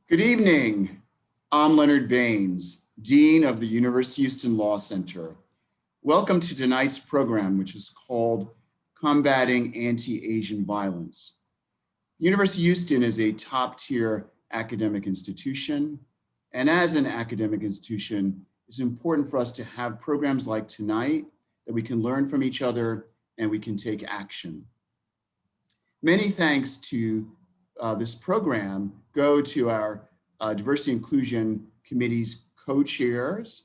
Good evening. I'm Leonard Baines, Dean of the University of Houston Law Center. Welcome to tonight's program, which is called Combating Anti-Asian Violence. The University of Houston is a top-tier academic institution, and as an academic institution, it's important for us to have programs like tonight that we can learn from each other and we can take action. Many thanks to this program go to our Diversity Inclusion Committee's co-chairs,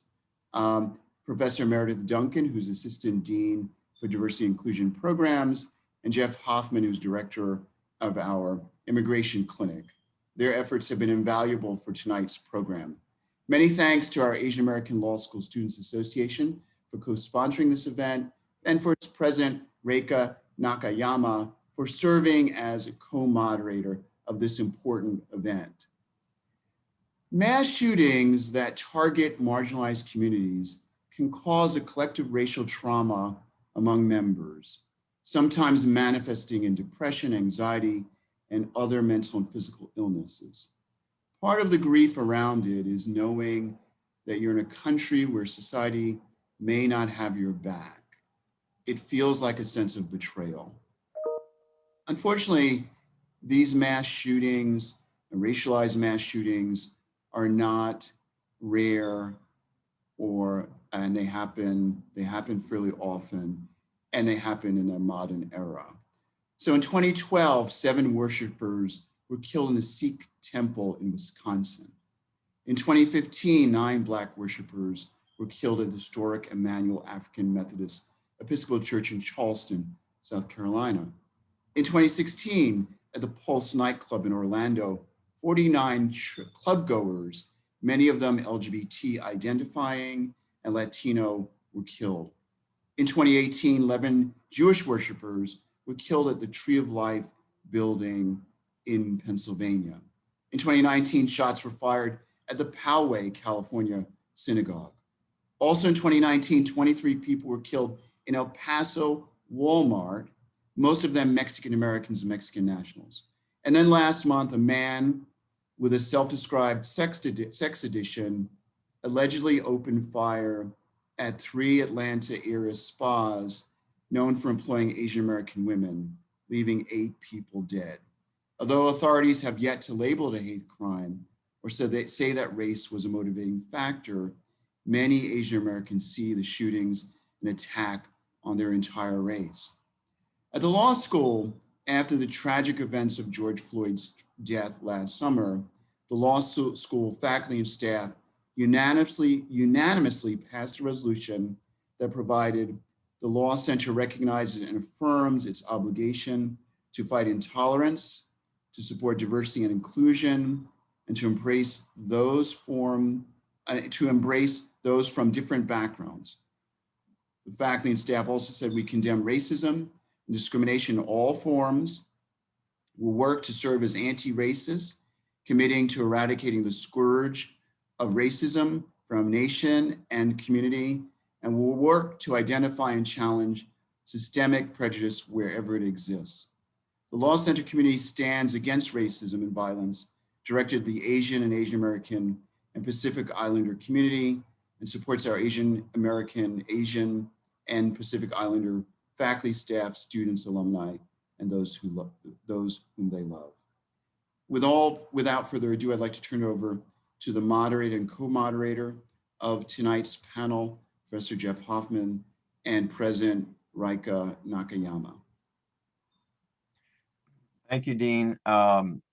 Professor Meredith Duncan, who's Assistant Dean for Diversity Inclusion Programs, and Jeff Hoffman, who's Director of our Immigration Clinic. Their efforts have been invaluable for tonight's program. Many thanks to our Asian American Law School Students Association for co-sponsoring this event, and for its president, Reika Nakayama, for serving as a co-moderator of this important event. Mass shootings that target marginalized communities can cause a collective racial trauma among members, sometimes manifesting in depression, anxiety, and other mental and physical illnesses. Part of the grief around it is knowing that you're in a country where society may not have your back. It feels like a sense of betrayal. Unfortunately, these mass shootings and racialized mass shootings are not rare, and they happen fairly often, and they happen in a modern era. So in 2012, 7 worshipers were killed in a Sikh temple in Wisconsin. In 2015, 9 Black worshipers were killed at the historic Emmanuel African Methodist Episcopal Church in Charleston, South Carolina. In 2016, at the Pulse nightclub in Orlando, 49 clubgoers, many of them LGBT identifying and Latino, were killed. In 2018, 11 Jewish worshipers were killed at the Tree of Life building in Pennsylvania. In 2019, shots were fired at the Poway, California synagogue. Also in 2019, 23 people were killed in El Paso Walmart, most of them Mexican Americans and Mexican nationals. And then last month, a man with a self-described sex addiction allegedly opened fire at 3 Atlanta area spas known for employing Asian American women, leaving 8 people dead. Although authorities have yet to label it a hate crime or so they say that race was a motivating factor, many Asian Americans see the shootings an attack on their entire race. At the law school, after the tragic events of George Floyd's death last summer, the law school faculty and staff unanimously passed a resolution that provided the Law Center recognizes and affirms its obligation to fight intolerance, to support diversity and inclusion, and to embrace those from different backgrounds. The faculty and staff also said we condemn racism and discrimination in all forms. We'll work to serve as anti-racist, committing to eradicating the scourge of racism from nation and community, and we'll work to identify and challenge systemic prejudice wherever it exists. The Law Center community stands against racism and violence directed at the Asian and Asian American and Pacific Islander community and supports our Asian American, Asian, and Pacific Islander faculty, staff, students, alumni, and those whom they love. Without further ado, I'd like to turn it over to the moderator and co-moderator of tonight's panel, Professor Jeff Hoffman and President Reika Nakayama. Thank you, Dean.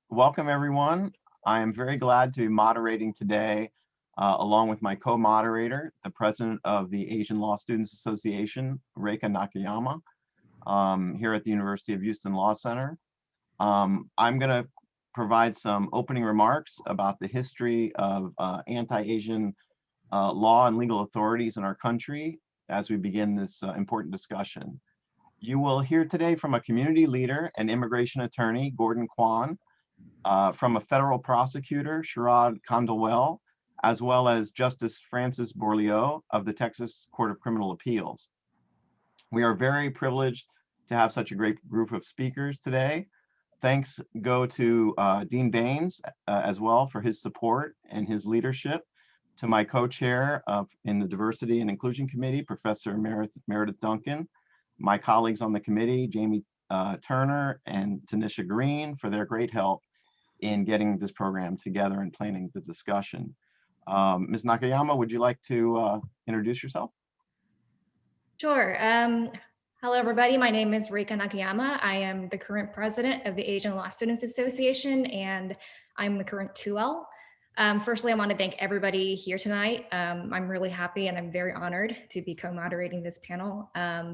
Welcome, everyone. I am very glad to be moderating today, along with my co-moderator, the president of the Asian Law Students Association, Reika Nakayama, here at the University of Houston Law Center. I'm going to provide some opening remarks about the history of anti-Asian law and legal authorities in our country as we begin this important discussion. You will hear today from a community leader and immigration attorney, Gordon Quan, from a federal prosecutor, Sharad Khandelwal, as well as Justice Francis Bourliot of the Texas Court of Criminal Appeals. We are very privileged to have such a great group of speakers today. Thanks go to Dean Baines as well for his support and his leadership, to my co-chair in the Diversity and Inclusion Committee, Professor Meredith Duncan, my colleagues on the committee, Jamie Turner and Tanisha Green, for their great help in getting this program together and planning the discussion. Ms. Nakayama, would you like to introduce yourself? Sure. Hello, everybody. My name is Reika Nakayama. I am the current president of the Asian Law Students Association, and I'm the current 2L. Firstly, I want to thank everybody here tonight. I'm really happy and I'm very honored to be co-moderating this panel.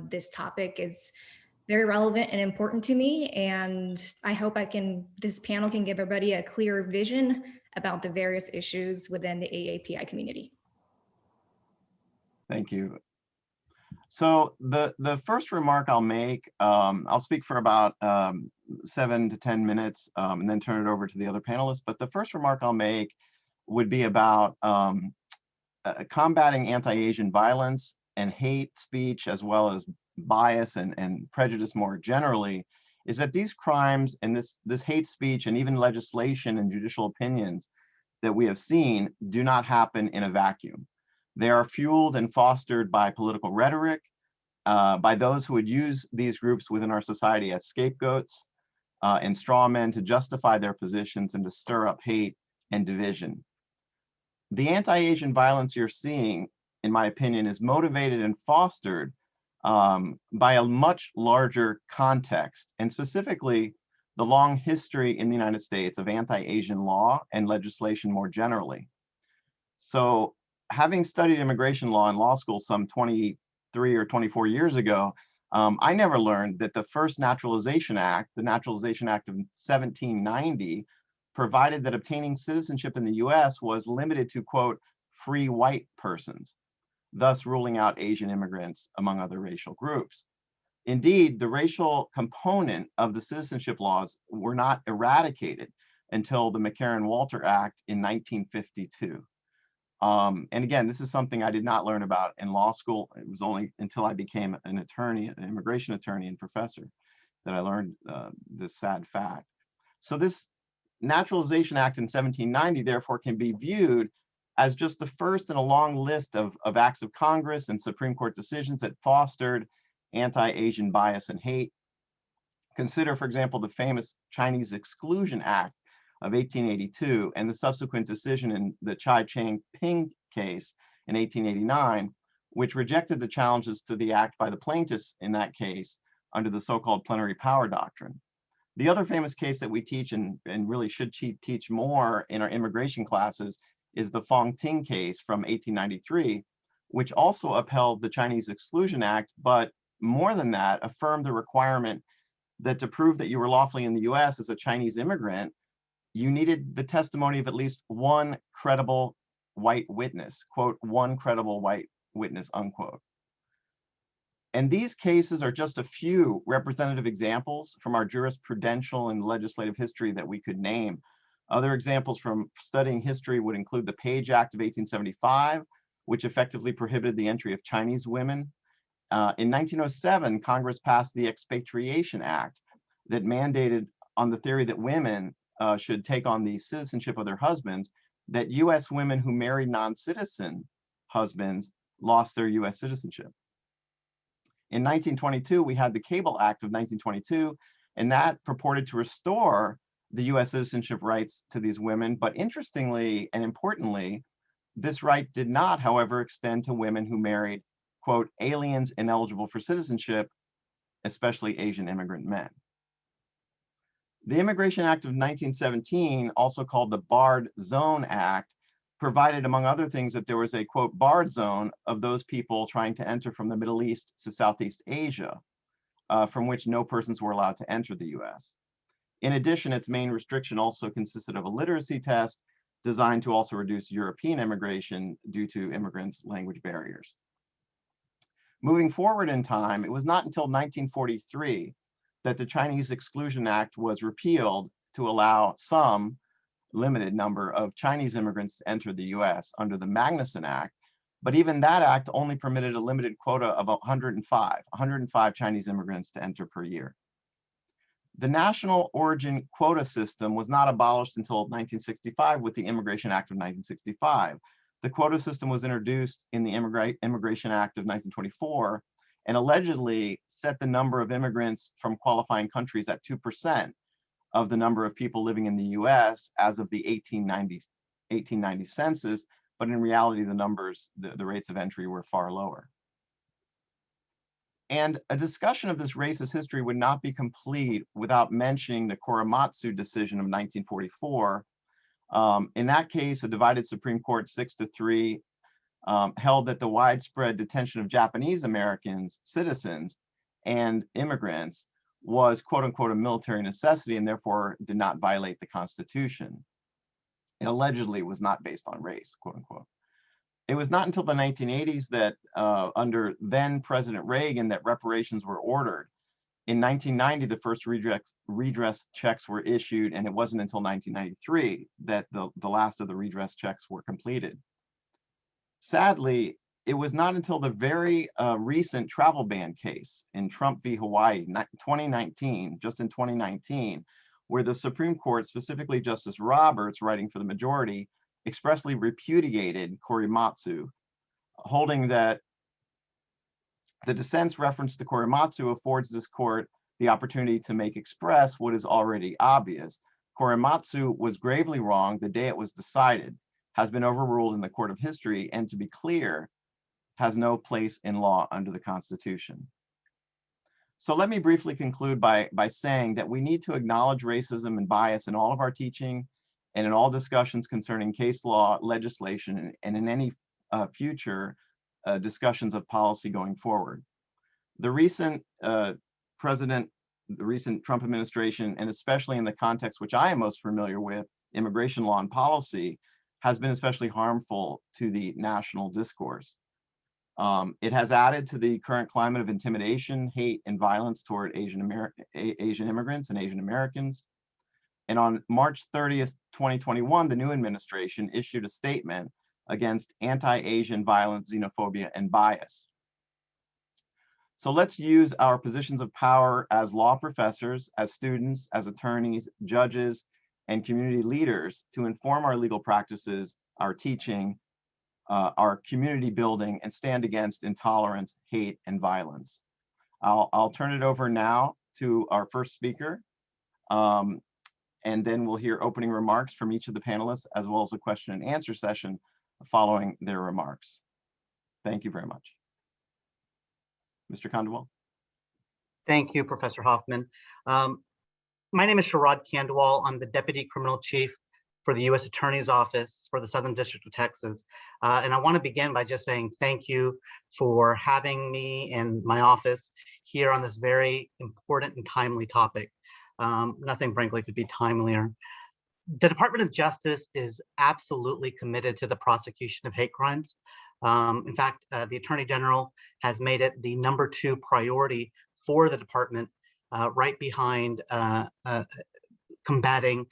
This topic is very relevant and important to me, and I hope this panel can give everybody a clear vision about the various issues within the AAPI community. Thank you. So the first remark I'll make, I'll speak for about 7 to 10 minutes and then turn it over to the other panelists. But the first remark I'll make would be about combating anti-Asian violence and hate speech, as well as bias and prejudice more generally, is that these crimes and this hate speech and even legislation and judicial opinions that we have seen do not happen in a vacuum. They are fueled and fostered by political rhetoric, by those who would use these groups within our society as scapegoats and straw men to justify their positions and to stir up hate and division. The anti-Asian violence you're seeing, in my opinion, is motivated and fostered by a much larger context, and specifically the long history in the United States of anti-Asian law and legislation more generally. So, having studied immigration law in law school some 23 or 24 years ago, I never learned that the first Naturalization Act, the Naturalization Act of 1790, provided that obtaining citizenship in the US was limited to, quote, free white persons, thus ruling out Asian immigrants among other racial groups. Indeed, the racial component of the citizenship laws were not eradicated until the McCarran-Walter Act in 1952. And again, this is something I did not learn about in law school. It was only until I became an attorney, an immigration attorney and professor, that I learned this sad fact. So this Naturalization Act in 1790, therefore, can be viewed as just the first in a long list of acts of Congress and Supreme Court decisions that fostered anti-Asian bias and hate. Consider, for example, the famous Chinese Exclusion Act of 1882 and the subsequent decision in the Chai Chang-ping case in 1889, which rejected the challenges to the act by the plaintiffs in that case under the so-called plenary power doctrine. The other famous case that we teach and really should teach more in our immigration classes is the Fong Ting case from 1893, which also upheld the Chinese Exclusion Act, but more than that, affirmed the requirement that to prove that you were lawfully in the US as a Chinese immigrant, you needed the testimony of at least one credible white witness, quote, one credible white witness, unquote. And these cases are just a few representative examples from our jurisprudential and legislative history that we could name. Other examples from studying history would include the Page Act of 1875, which effectively prohibited the entry of Chinese women. In 1907, Congress passed the Expatriation Act that mandated, on the theory that women should take on the citizenship of their husbands, that US women who married non-citizen husbands lost their US citizenship. In 1922, we had the Cable Act of 1922, and that purported to restore the US citizenship rights to these women. But interestingly and importantly, this right did not, however, extend to women who married, quote, aliens ineligible for citizenship, especially Asian immigrant men. The Immigration Act of 1917, also called the Barred Zone Act, provided, among other things, that there was a, quote, barred zone of those people trying to enter from the Middle East to Southeast Asia, from which no persons were allowed to enter the US. In addition, its main restriction also consisted of a literacy test designed to also reduce European immigration due to immigrants' language barriers. Moving forward in time, it was not until 1943 that the Chinese Exclusion Act was repealed to allow some limited number of Chinese immigrants to enter the US under the Magnuson Act, but even that act only permitted a limited quota of 105 Chinese immigrants to enter per year. The national origin quota system was not abolished until 1965 with the Immigration Act of 1965. The quota system was introduced in the Immigration Act of 1924 and allegedly set the number of immigrants from qualifying countries at 2% of the number of people living in the US as of the 1890 census, but in reality, the numbers, the rates of entry were far lower. And a discussion of this racist history would not be complete without mentioning the Korematsu decision of 1944. In that case, a divided Supreme Court 6-3 held that the widespread detention of Japanese Americans, citizens, and immigrants was quote unquote a military necessity and therefore did not violate the Constitution. It allegedly was not based on race, quote unquote. It was not until the 1980s that under then President Reagan that reparations were ordered. In 1990, the first redress checks were issued, and it wasn't until 1993 that the last of the redress checks were completed. Sadly, it was not until the very recent travel ban case in Trump v. Hawaii, 2019, just in 2019, where the Supreme Court, specifically Justice Roberts, writing for the majority, expressly repudiated Korematsu, holding that the dissent's reference to Korematsu affords this court the opportunity to make express what is already obvious. Korematsu was gravely wrong the day it was decided, has been overruled in the court of history, and to be clear, has no place in law under the Constitution. So let me briefly conclude by saying that we need to acknowledge racism and bias in all of our teaching and in all discussions concerning case law, legislation, and in any future discussions of policy going forward. The recent recent Trump administration, and especially in the context which I am most familiar with, immigration law and policy, has been especially harmful to the national discourse. It has added to the current climate of intimidation, hate, and violence toward Asian immigrants and Asian Americans. And on March 30th, 2021, the new administration issued a statement against anti-Asian violence, xenophobia, and bias. So let's use our positions of power as law professors, as students, as attorneys, judges, and community leaders to inform our legal practices, our teaching, our community building, and stand against intolerance, hate, and violence. I'll turn it over now to our first speaker, and then we'll hear opening remarks from each of the panelists, as well as a question and answer session following their remarks. Thank you very much. Mr. Khandelwal. Thank you, Professor Hoffman. My name is Sharad Khandelwal. I'm the Deputy Criminal Chief for the U.S. Attorney's Office for the Southern District of Texas. And I want to begin by just saying thank you for having me and my office here on this very important and timely topic. Nothing, frankly, could be timelier. The Department of Justice is absolutely committed to the prosecution of hate crimes. In fact, the Attorney General has made it the #2 priority for the department, right behind combating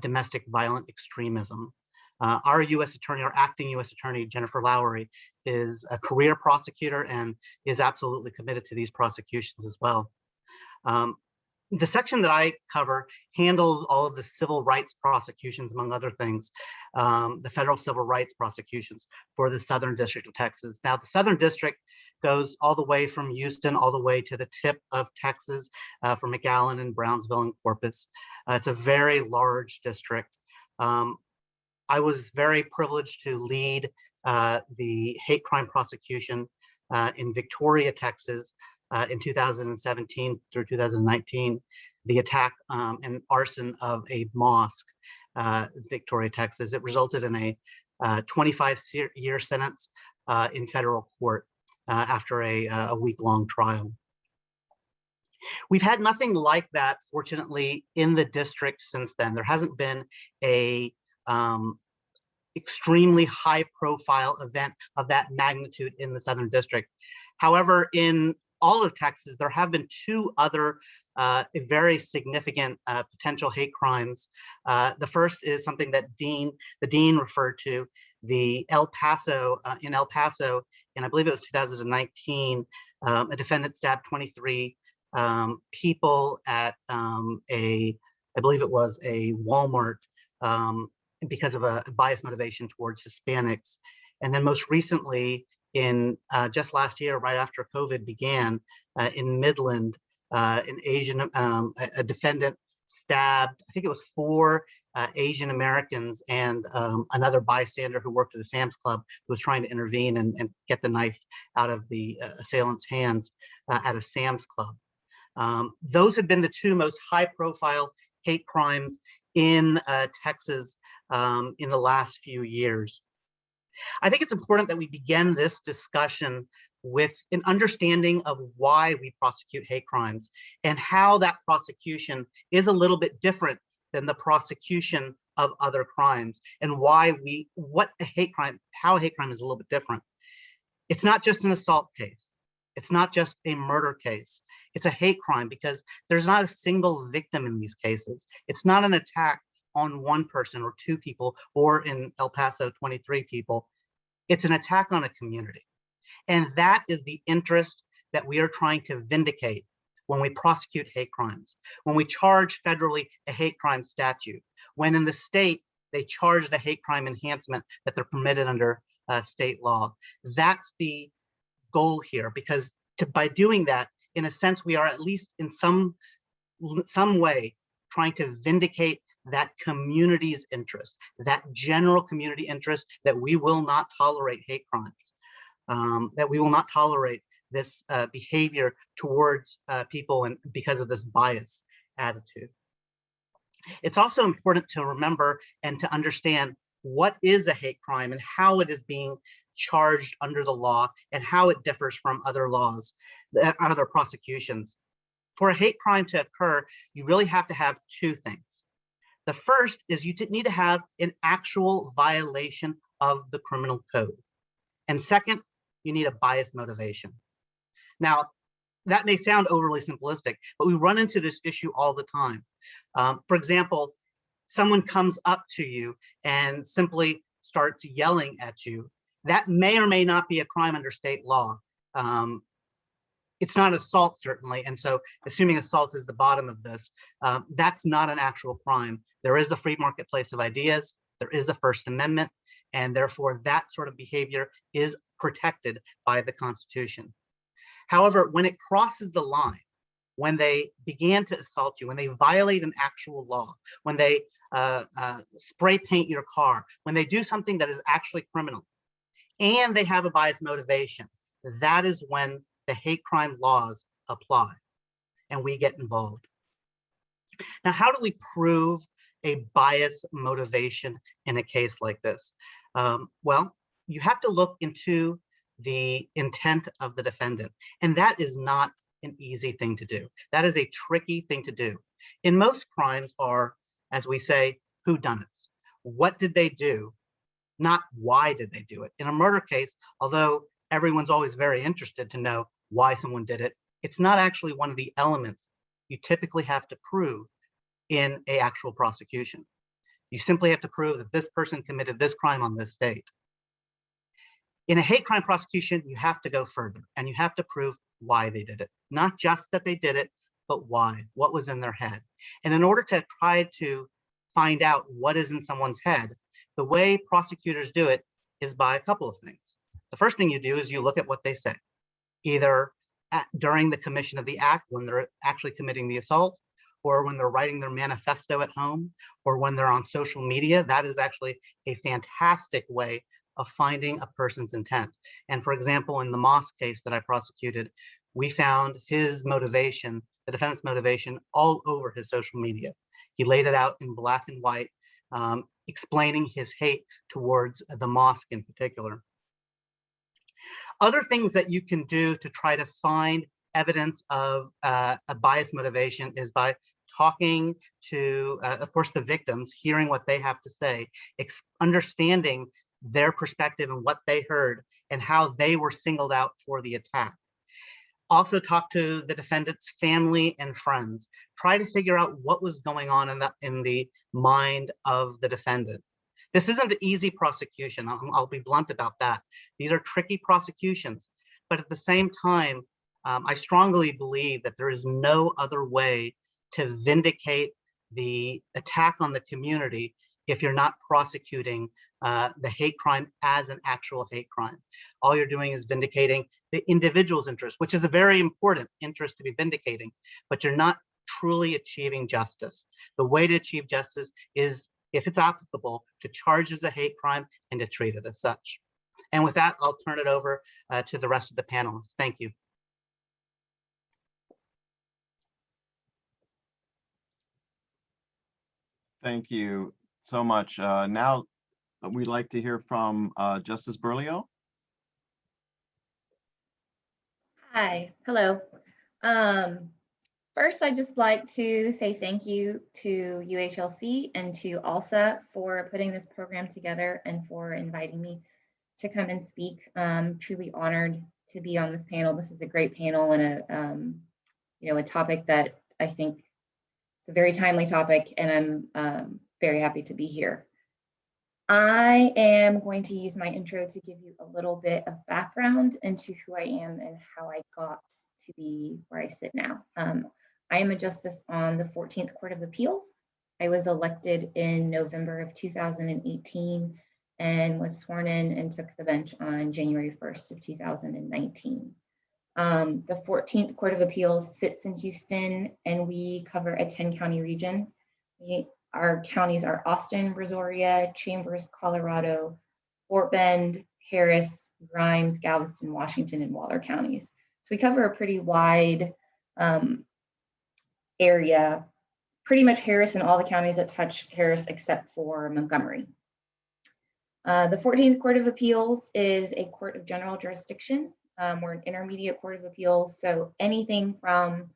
domestic violent extremism. Our U.S. Attorney, our acting U.S. Attorney, Jennifer Lowery, is a career prosecutor and is absolutely committed to these prosecutions as well. The section that I cover handles all of the civil rights prosecutions, among other things, the federal civil rights prosecutions for the Southern District of Texas. Now, the Southern District goes all the way from Houston all the way to the tip of Texas, from McAllen and Brownsville and Corpus. It's a very large district. I was very privileged to lead the hate crime prosecution in Victoria, Texas, in 2017 through 2019, the attack and arson of a mosque, Victoria, Texas. It resulted in a 25-year sentence in federal court after a week-long trial. We've had nothing like that, fortunately, in the district since then. There hasn't been a extremely high-profile event of that magnitude in the Southern District. However, in all of Texas, there have been 2 other very significant potential hate crimes. The first is something that the dean referred to, in El Paso, and I believe it was 2019, a defendant stabbed 23 people at I believe it was a Walmart, because of a bias motivation towards Hispanics. And then most recently, in just last year, right after COVID began, in Midland, an Asian, a defendant stabbed, I think it was 4 Asian Americans and another bystander who worked at a Sam's Club who was trying to intervene and get the knife out of the assailant's hands at a Sam's Club. Those have been the 2 most high-profile hate crimes in Texas in the last few years. I think it's important that we begin this discussion with an understanding of why we prosecute hate crimes and how that prosecution is a little bit different than the prosecution of other crimes, and why how a hate crime is a little bit different. It's not just an assault case. It's not just a murder case. It's a hate crime because there's not a single victim in these cases. It's not an attack on 1 person or 2 people, or in El Paso, 23 people. It's an attack on a community. And that is the interest that we are trying to vindicate when we prosecute hate crimes, when we charge federally a hate crime statute, when in the state they charge the hate crime enhancement that they're permitted under state law. That's the goal here, because by doing that, in a sense, we are at least in some way trying to vindicate that community's interest, that general community interest that we will not tolerate hate crimes, that we will not tolerate this behavior towards people and because of this bias attitude. It's also important to remember and to understand what is a hate crime and how it is being charged under the law and how it differs from other laws, other prosecutions. For a hate crime to occur, you really have to have 2 things. The first is you need to have an actual violation of the criminal code. And second, you need a bias motivation. Now, that may sound overly simplistic, but we run into this issue all the time. For example, someone comes up to you and simply starts yelling at you. That may or may not be a crime under state law. It's not assault, certainly. And so assuming assault is the bottom of this, that's not an actual crime. There is a free marketplace of ideas. There is a First Amendment. And therefore, that sort of behavior is protected by the Constitution. However, when it crosses the line, when they began to assault you, when they violate an actual law, when they spray paint your car, when they do something that is actually criminal, and they have a bias motivation, that is when the hate crime laws apply and we get involved. Now, how do we prove a bias motivation in a case like this? Well, you have to look into the intent of the defendant, and that is not an easy thing to do. That is a tricky thing to do. In most crimes are, as we say, whodunits. What did they do? Not why did they do it. In a murder case, although everyone's always very interested to know why someone did it, it's not actually one of the elements you typically have to prove in an actual prosecution. You simply have to prove that this person committed this crime on this date. In a hate crime prosecution, you have to go further and you have to prove why they did it. Not just that they did it, but why, what was in their head. And in order to try to find out what is in someone's head, the way prosecutors do it is by a couple of things. The first thing you do is you look at what they say, either during the commission of the act when they're actually committing the assault, or when they're writing their manifesto at home, or when they're on social media. That is actually a fantastic way of finding a person's intent. And for example, in the mosque case that I prosecuted, we found his motivation, the defendant's motivation, all over his social media. He laid it out in black and white, explaining his hate towards the mosque in particular. Other things that you can do to try to find evidence of a bias motivation is by talking to, of course, the victims, hearing what they have to say, understanding their perspective and what they heard and how they were singled out for the attack. Also talk to the defendant's family and friends. Try to figure out what was going on in the mind of the defendant. This isn't an easy prosecution. I'll be blunt about that. These are tricky prosecutions, but at the same time, I strongly believe that there is no other way to vindicate the attack on the community if you're not prosecuting the hate crime as an actual hate crime. All you're doing is vindicating the individual's interest, which is a very important interest to be vindicating, but you're not truly achieving justice. The way to achieve justice is, if it's applicable, to charge as a hate crime and to treat it as such. And with that, I'll turn it over to the rest of the panelists. Thank you. Thank you so much. Now we'd like to hear from Justice Bourliot. Hi, hello. First, I'd just like to say thank you to UHLC and to ALSA for putting this program together and for inviting me to come and speak. I'm truly honored to be on this panel. This is a great panel and a topic that I think is a very timely topic, and I'm very happy to be here. I am going to use my intro to give you a little bit of background into who I am and how I got to be where I sit now. I am a justice on the 14th Court of Appeals. I was elected in November of 2018 and was sworn in and took the bench on January 1st of 2019. The 14th Court of Appeals sits in Houston, and we cover a 10-county region. Our counties are Austin, Brazoria, Chambers, Colorado, Fort Bend, Harris, Grimes, Galveston, Washington, and Waller counties. So we cover a pretty wide area, pretty much Harris and all the counties that touch Harris except for Montgomery. The 14th Court of Appeals is a court of general jurisdiction. We're an intermediate court of appeals, so anything from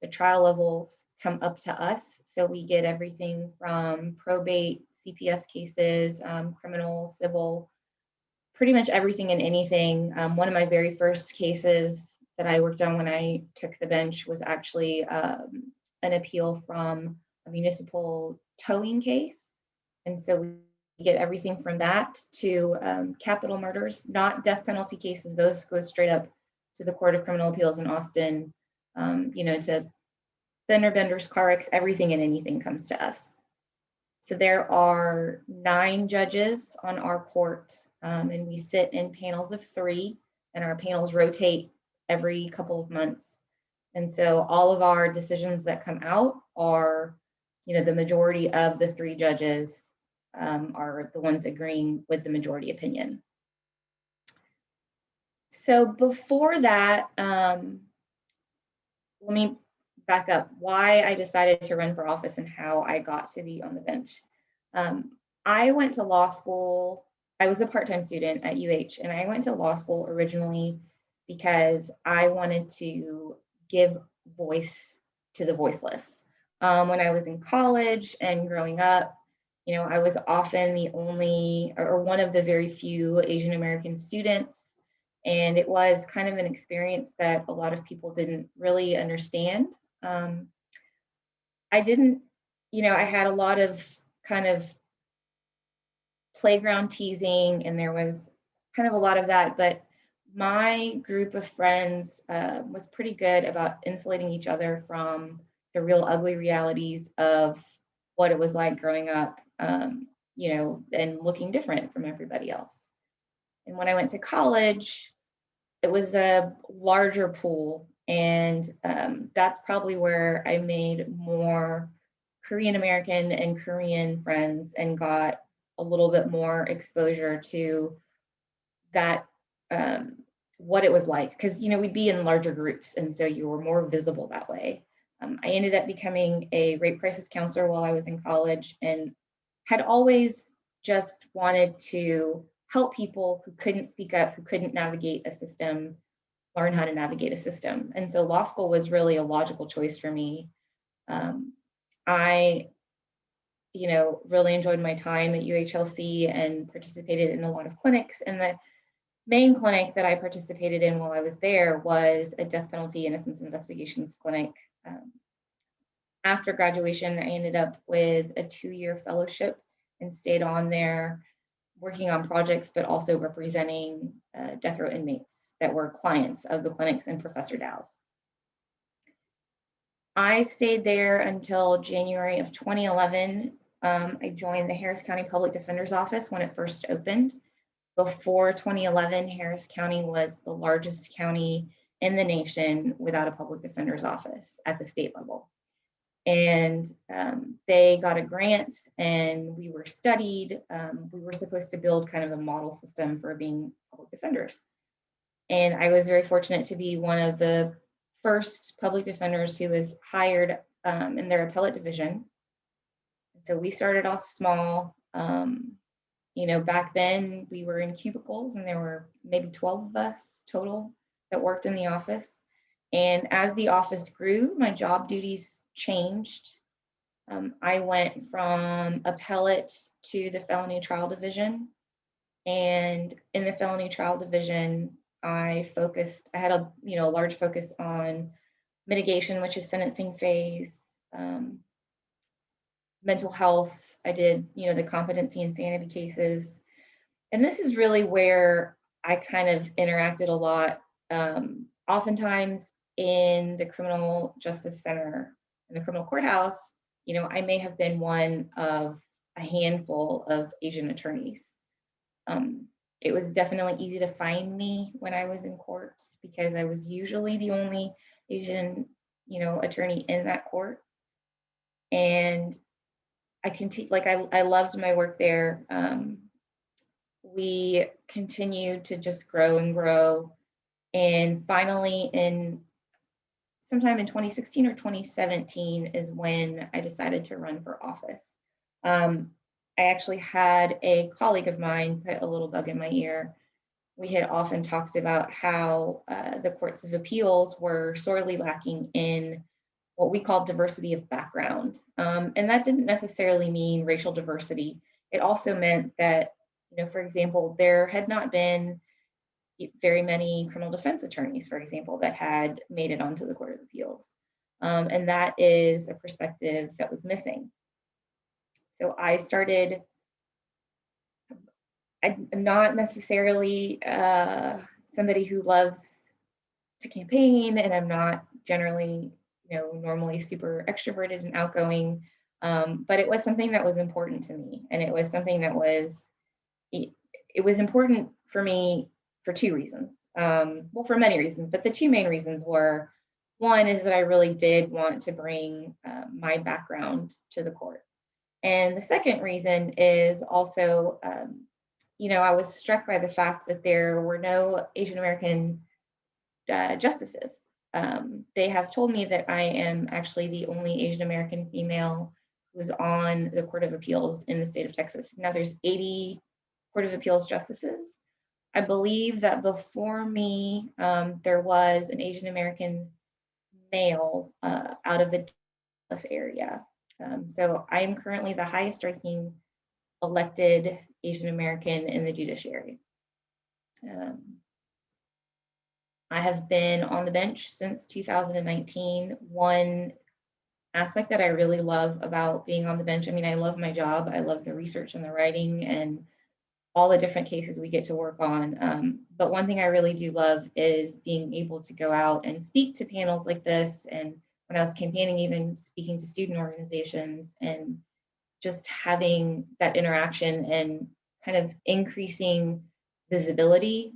the trial levels come up to us. So we get everything from probate, CPS cases, criminal, civil, pretty much everything and anything. One of my very first cases that I worked on when I took the bench was actually an appeal from a municipal towing case. And so we get everything from that to capital murders, not death penalty cases. Those go straight up to the Court of Criminal Appeals in Austin, to fender benders, car wrecks, everything and anything comes to us. So there are 9 judges on our court, and we sit in panels of 3, and our panels rotate every couple of months. And so all of our decisions that come out are, the majority of the 3 judges are the ones agreeing with the majority opinion. So before that, let me back up why I decided to run for office and how I got to be on the bench. I went to law school. I was a part-time student at UH, and I went to law school originally because I wanted to give voice to the voiceless. When I was in college and growing up, I was often the only or one of the very few Asian American students. And it was kind of an experience that a lot of people didn't really understand. I didn't, I had a lot of kind of playground teasing, and there was kind of a lot of that, but my group of friends was pretty good about insulating each other from the real ugly realities of what it was like growing up, and looking different from everybody else. And when I went to college, it was a larger pool, and that's probably where I made more Korean American and Korean friends and got a little bit more exposure to that, what it was like, because we'd be in larger groups, and so you were more visible that way. I ended up becoming a rape crisis counselor while I was in college, and had always just wanted to help people who couldn't speak up, who couldn't navigate a system, learn how to navigate a system. And so law school was really a logical choice for me. I, really enjoyed my time at UHLC and participated in a lot of clinics. And the main clinic that I participated in while I was there was a death penalty innocence investigations clinic. After graduation, I ended up with a 2-year fellowship and stayed on there working on projects, but also representing death row inmates. that were clients of the clinics and Professor Dow's. I stayed there until January of 2011. I joined the Harris County Public Defender's Office when it first opened. Before 2011, Harris County was the largest county in the nation without a public defender's office at the state level. And they got a grant and we were studied. We were supposed to build kind of a model system for being public defenders. And I was very fortunate to be one of the first public defenders who was hired in their appellate division. So we started off small. You know, back then we were in cubicles and there were maybe 12 of us total that worked in the office. And as the office grew, my job duties changed. I went from appellate to the felony trial division. And in the felony trial division, I had a large focus on mitigation, which is sentencing phase, mental health. I did, the competency and sanity cases. And this is really where I kind of interacted a lot. Oftentimes in the criminal justice center, in the criminal courthouse, I may have been one of a handful of Asian attorneys. It was definitely easy to find me when I was in court because I was usually the only Asian, attorney in that court. And I loved my work there. We continued to just grow and grow. And finally, sometime in 2016 or 2017 is when I decided to run for office. I actually had a colleague of mine put a little bug in my ear. We had often talked about how the courts of appeals were sorely lacking in what we call diversity of background. And that didn't necessarily mean racial diversity. It also meant that, for example, there had not been very many criminal defense attorneys, for example, that had made it onto the Court of Appeals. And that is a perspective that was missing. So I started, I'm not necessarily somebody who loves to campaign, and I'm not generally, normally super extroverted and outgoing, but it was something that was important to me. And it was something that it was important for me for two reasons. Well, for many reasons, but the two main reasons were, one is that I really did want to bring my background to the court. And the second reason is also, I was struck by the fact that there were no Asian American justices. They have told me that I am actually the only Asian American female who's on the Court of Appeals in the state of Texas. Now there's 80 Court of Appeals justices. I believe that before me, there was an Asian American male out of the Dallas area. So I am currently the highest ranking elected Asian American in the judiciary. I have been on the bench since 2019. One aspect that I really love about being on the bench, I love my job. I love the research and the writing and all the different cases we get to work on. But one thing I really do love is being able to go out and speak to panels like this. And when I was campaigning, even speaking to student organizations and just having that interaction and kind of increasing visibility,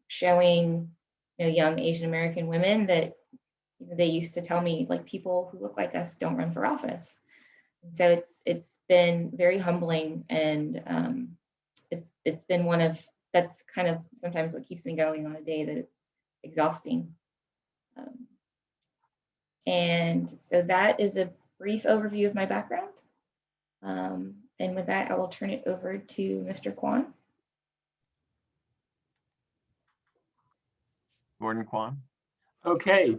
showing young Asian American women that they used to tell me, like, people who look like us don't run for office. And so it's been very humbling, and it's been that's kind of sometimes what keeps me going on a day that it's exhausting. And so that is a brief overview of my background. And with that, I will turn it over to Mr. Quan. Gordon Quan. Okay,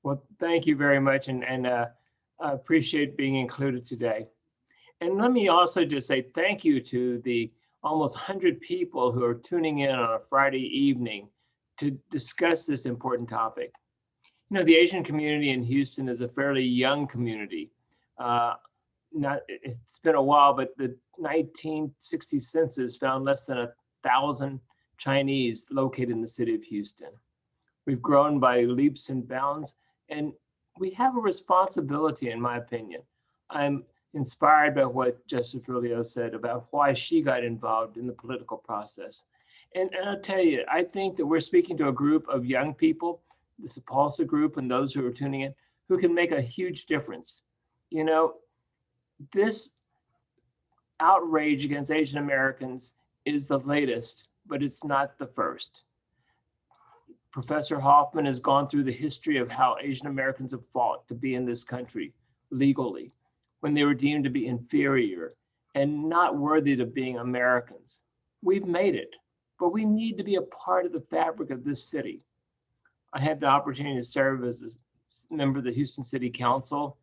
well, thank you very much, and I appreciate being included today. And let me also just say thank you to the almost 100 people who are tuning in on a Friday evening to discuss this important topic. The Asian community in Houston is a fairly young community. It's been a while, but the 1960 census found less than 1,000 Chinese located in the city of Houston. We've grown by leaps and bounds, and we have a responsibility, in my opinion. I'm inspired by what Justice Bourliot said about why she got involved in the political process. And I'll tell you, I think that we're speaking to a group of young people, the Sapulsa group and those who are tuning in, who can make a huge difference. You know, this outrage against Asian Americans is the latest, but it's not the first. Professor Hoffman has gone through the history of how Asian Americans have fought to be in this country legally when they were deemed to be inferior and not worthy of being Americans. We've made it, but we need to be a part of the fabric of this city. I had the opportunity to serve as a member of the Houston City Council,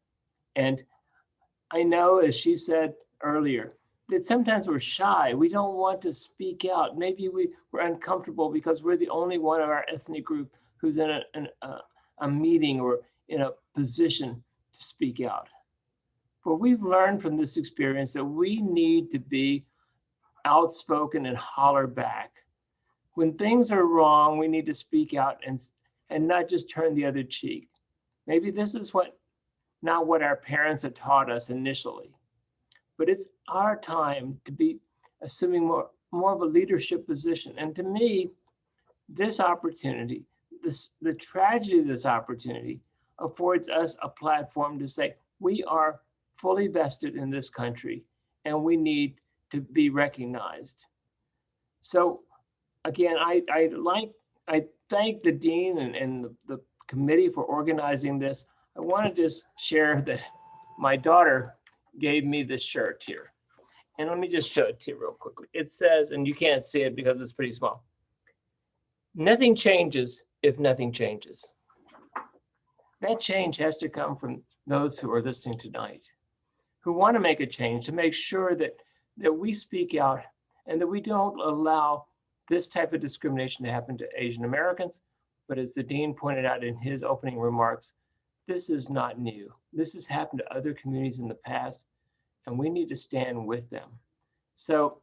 and I know, as she said earlier, that sometimes we're shy. We don't want to speak out. Maybe we're uncomfortable because we're the only one of our ethnic group who's in a meeting or in a position to speak out. But we've learned from this experience that we need to be outspoken and holler back. When things are wrong, we need to speak out and not just turn the other cheek. Maybe this is not what our parents had taught us initially. But it's our time to be assuming more of a leadership position. And to me, this opportunity, the tragedy of this opportunity affords us a platform to say, we are fully vested in this country and we need to be recognized. So again, I thank the dean and the committee for organizing this. I want to just share that my daughter gave me this shirt here. And let me just show it to you real quickly. It says, and you can't see it because it's pretty small, nothing changes if nothing changes. That change has to come from those who are listening tonight, who want to make a change, to make sure that we speak out and that we don't allow this type of discrimination to happen to Asian Americans. But as the dean pointed out in his opening remarks, this is not new. This has happened to other communities in the past, and we need to stand with them. So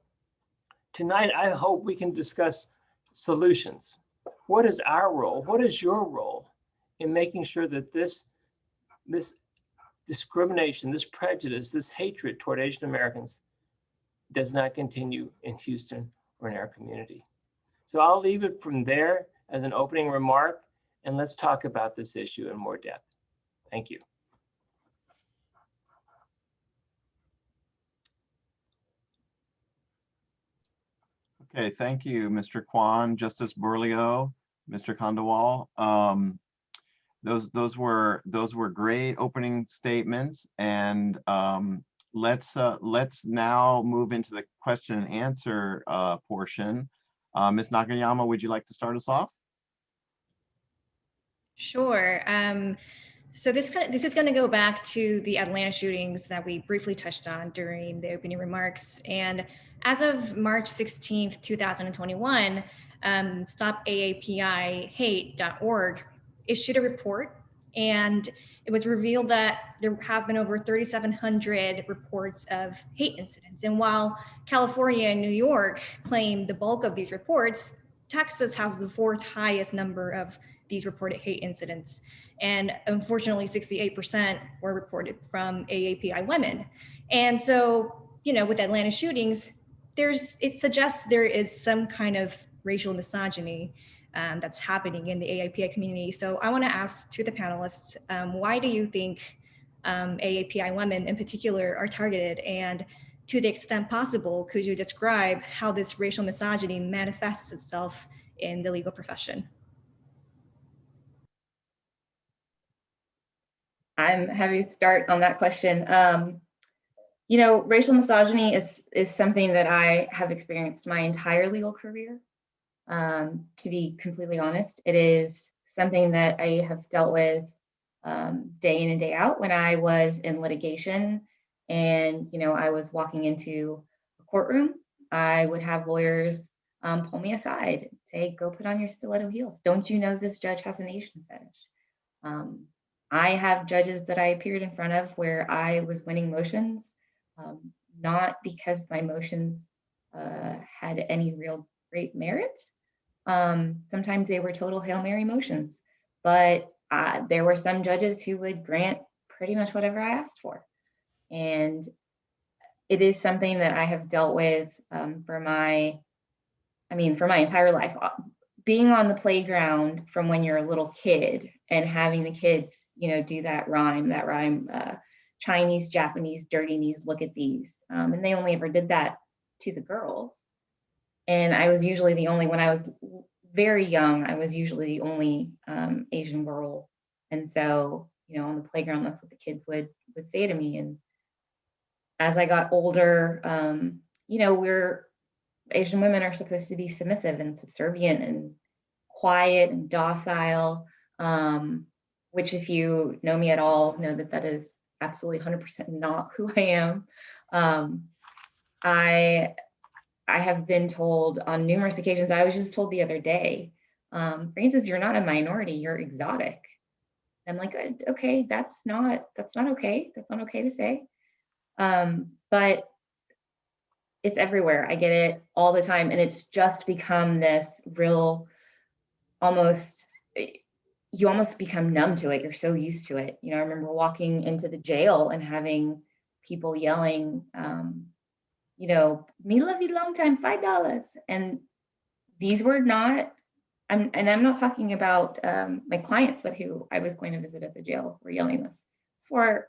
tonight, I hope we can discuss solutions. What is our role? What is your role in making sure that this discrimination, this prejudice, this hatred toward Asian Americans does not continue in Houston or in our community? So I'll leave it from there as an opening remark, and let's talk about this issue in more depth. Thank you. Okay, thank you, Mr. Quan, Justice Bourliot, Mr. Khandelwal. Those were great opening statements, and let's now move into the question and answer portion. Ms. Nakayama, would you like to start us off? Sure. So this is going to go back to the Atlanta shootings that we briefly touched on during the opening remarks. And as of March 16th, 2021, StopAAPIHate.org issued a report, and it was revealed that there have been over 3,700 reports of hate incidents. And while California and New York claim the bulk of these reports, Texas has the fourth highest number of these reported hate incidents. And unfortunately, 68% were reported from AAPI women. And so, with Atlanta shootings, it suggests there is some kind of racial misogyny that's happening in the AAPI community. So I want to ask to the panelists, why do you think AAPI women in particular are targeted? And to the extent possible, could you describe how this racial misogyny manifests itself in the legal profession? I'm happy to start on that question. Racial misogyny is something that I have experienced my entire legal career. To be completely honest, it is something that I have dealt with day in and day out. When I was in litigation and, I was walking into a courtroom, I would have lawyers pull me aside, say, go put on your stiletto heels. Don't you know this judge has an Asian fetish? I have judges that I appeared in front of where I was winning motions, not because my motions had any real great merit, Sometimes they were total Hail Mary motions, but there were some judges who would grant pretty much whatever I asked for. And it is something that I have dealt with for my entire life. Being on the playground from when you're a little kid and having the kids, do that rhyme, Chinese, Japanese, dirty knees, look at these. And they only ever did that to the girls. And I was usually the only, when I was very young, I was usually the only Asian girl. And so, on the playground, that's what the kids would say to me. And as I got older, Asian women are supposed to be submissive and subservient and quiet and docile, which if you know me at all, know that is absolutely 100% not who I am. I have been told on numerous occasions, I was just told the other day, Frances, you're not a minority, you're exotic. I'm like, okay, that's not okay. That's not okay to say. But it's everywhere. I get it all the time. And it's just become this real, you almost become numb to it. You're so used to it. I remember walking into the jail and having people yelling, me love you long time, $5. And these were not, I'm not talking about my clients who I was going to visit at the jail were yelling this. It's for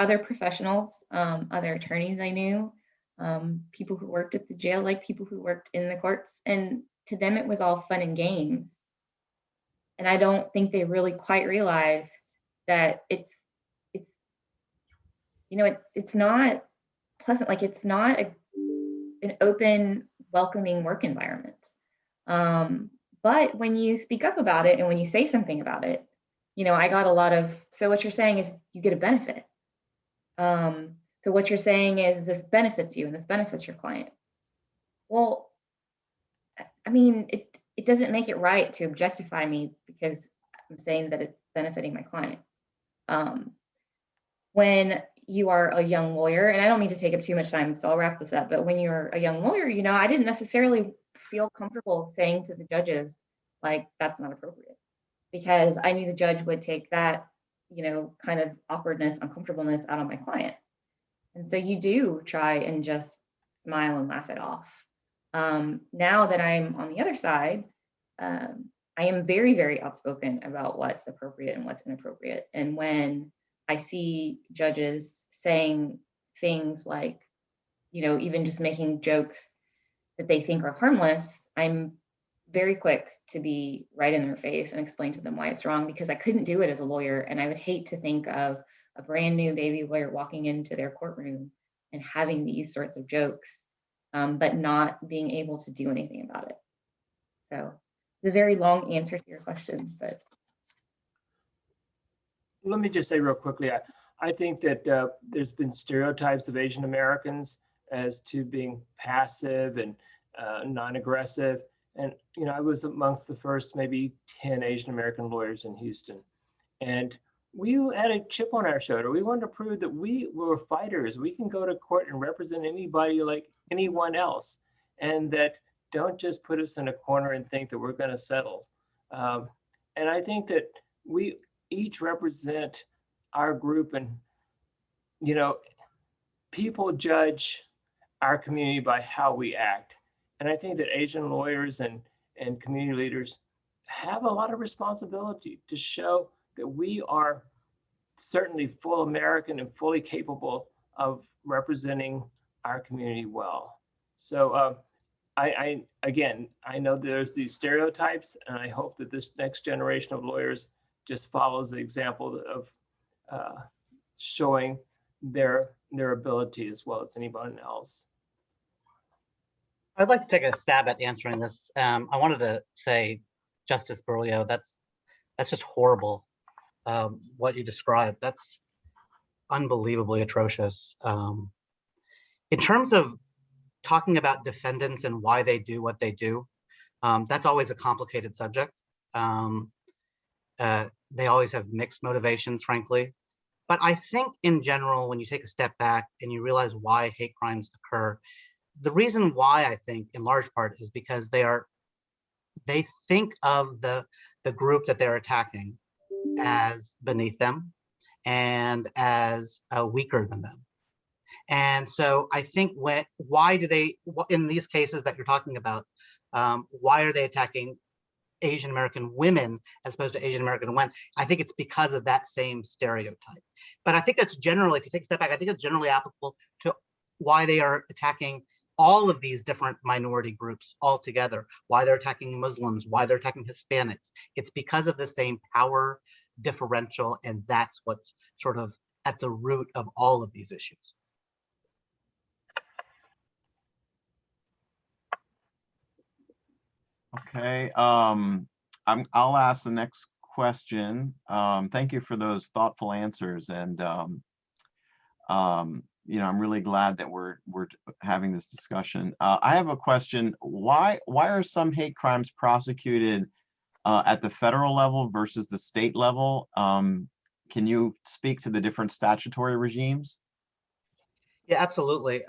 other professionals, other attorneys I knew, people who worked at the jail, like people who worked in the courts. And to them, it was all fun and games. And I don't think they really quite realized that it's not pleasant. Like, it's not an open, welcoming work environment. But when you speak up about it and when you say something about it, I got a lot of, so what you're saying is you get a benefit. So what you're saying is this benefits you and this benefits your client. Well, it doesn't make it right to objectify me because I'm saying that it's benefiting my client. When you are a young lawyer, and I don't mean to take up too much time, so I'll wrap this up, but when you're a young lawyer, I didn't necessarily feel comfortable saying to the judges, like, that's not appropriate, because I knew the judge would take that, kind of awkwardness, uncomfortableness out on my client. And so you do try and just smile and laugh it off. Now that I'm on the other side, I am very, very outspoken about what's appropriate and what's inappropriate. And when I see judges saying things like, even just making jokes that they think are harmless, I'm very quick to be right in their face and explain to them why it's wrong, because I couldn't do it as a lawyer. And I would hate to think of a brand new baby lawyer walking into their courtroom and having these sorts of jokes, but not being able to do anything about it. So it's a very long answer to your question, but. Let me just say real quickly, I think that there's been stereotypes of Asian Americans as to being passive and non-aggressive. And, I was amongst the first maybe 10 Asian American lawyers in Houston. And we had a chip on our shoulder. We wanted to prove that we were fighters. We can go to court and represent anybody like anyone else. And that don't just put us in a corner and think that we're going to settle. And I think that we each represent our group, and people judge our community by how we act. And I think that Asian lawyers and community leaders have a lot of responsibility to show that we are certainly full American and fully capable of representing our community well. So I know there's these stereotypes, and I hope that this next generation of lawyers just follows the example of showing their ability as well as anyone else. I'd like to take a stab at answering this. I wanted to say, Justice Bourliot, that's just horrible. What you described, that's unbelievably atrocious. In terms of talking about defendants and why they do what they do, that's always a complicated subject. They always have mixed motivations, frankly. But I think in general, when you take a step back and you realize why hate crimes occur, the reason why, I think in large part, is because they are they think of the group that they're attacking as beneath them and as weaker than them. And so I think why do they, in these cases that you're talking about, why are they attacking Asian American women as opposed to Asian American men? I think it's because of that same stereotype. But I think that's generally, if you take a step back, I think it's generally applicable to why they are attacking all of these different minority groups altogether, why they're attacking Muslims, why they're attacking Hispanics. It's because of the same power differential, and that's what's sort of at the root of all of these issues. Okay, I'll ask the next question. Thank you for those thoughtful answers, and you know, I'm really glad that we're having this discussion. I have a question. Why are some hate crimes prosecuted at the federal level versus the state level? Can you speak to the different statutory regimes? Yeah, absolutely.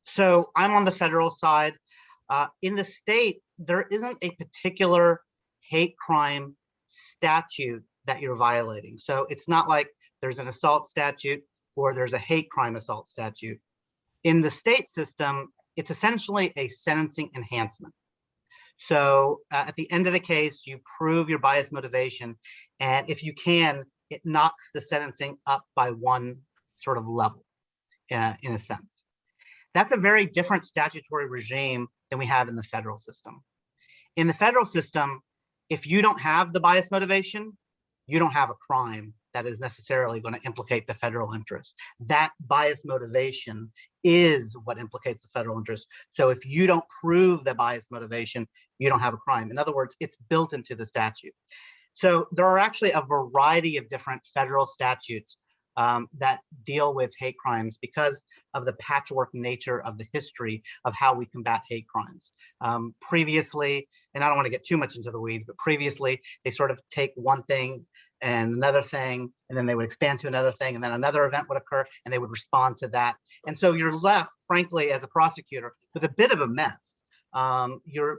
So I'm on the federal side. In the state, there isn't a particular hate crime statute that you're violating. So it's not like there's an assault statute or there's a hate crime assault statute. In the state system, it's essentially a sentencing enhancement. So at the end of the case, you prove your bias motivation, and if you can, it knocks the sentencing up by one sort of level, in a sense. That's a very different statutory regime than we have in the federal system. In the federal system, if you don't have the bias motivation, you don't have a crime that is necessarily going to implicate the federal interest. That bias motivation is what implicates the federal interest. So if you don't prove the bias motivation, you don't have a crime. In other words, it's built into the statute. So there are actually a variety of different federal statutes that deal with hate crimes because of the patchwork nature of the history of how we combat hate crimes. Previously, and I don't want to get too much into the weeds, but previously they sort of take one thing and another thing, and then they would expand to another thing, and then another event would occur, and they would respond to that. And so you're left, frankly, as a prosecutor, with a bit of a mess. You're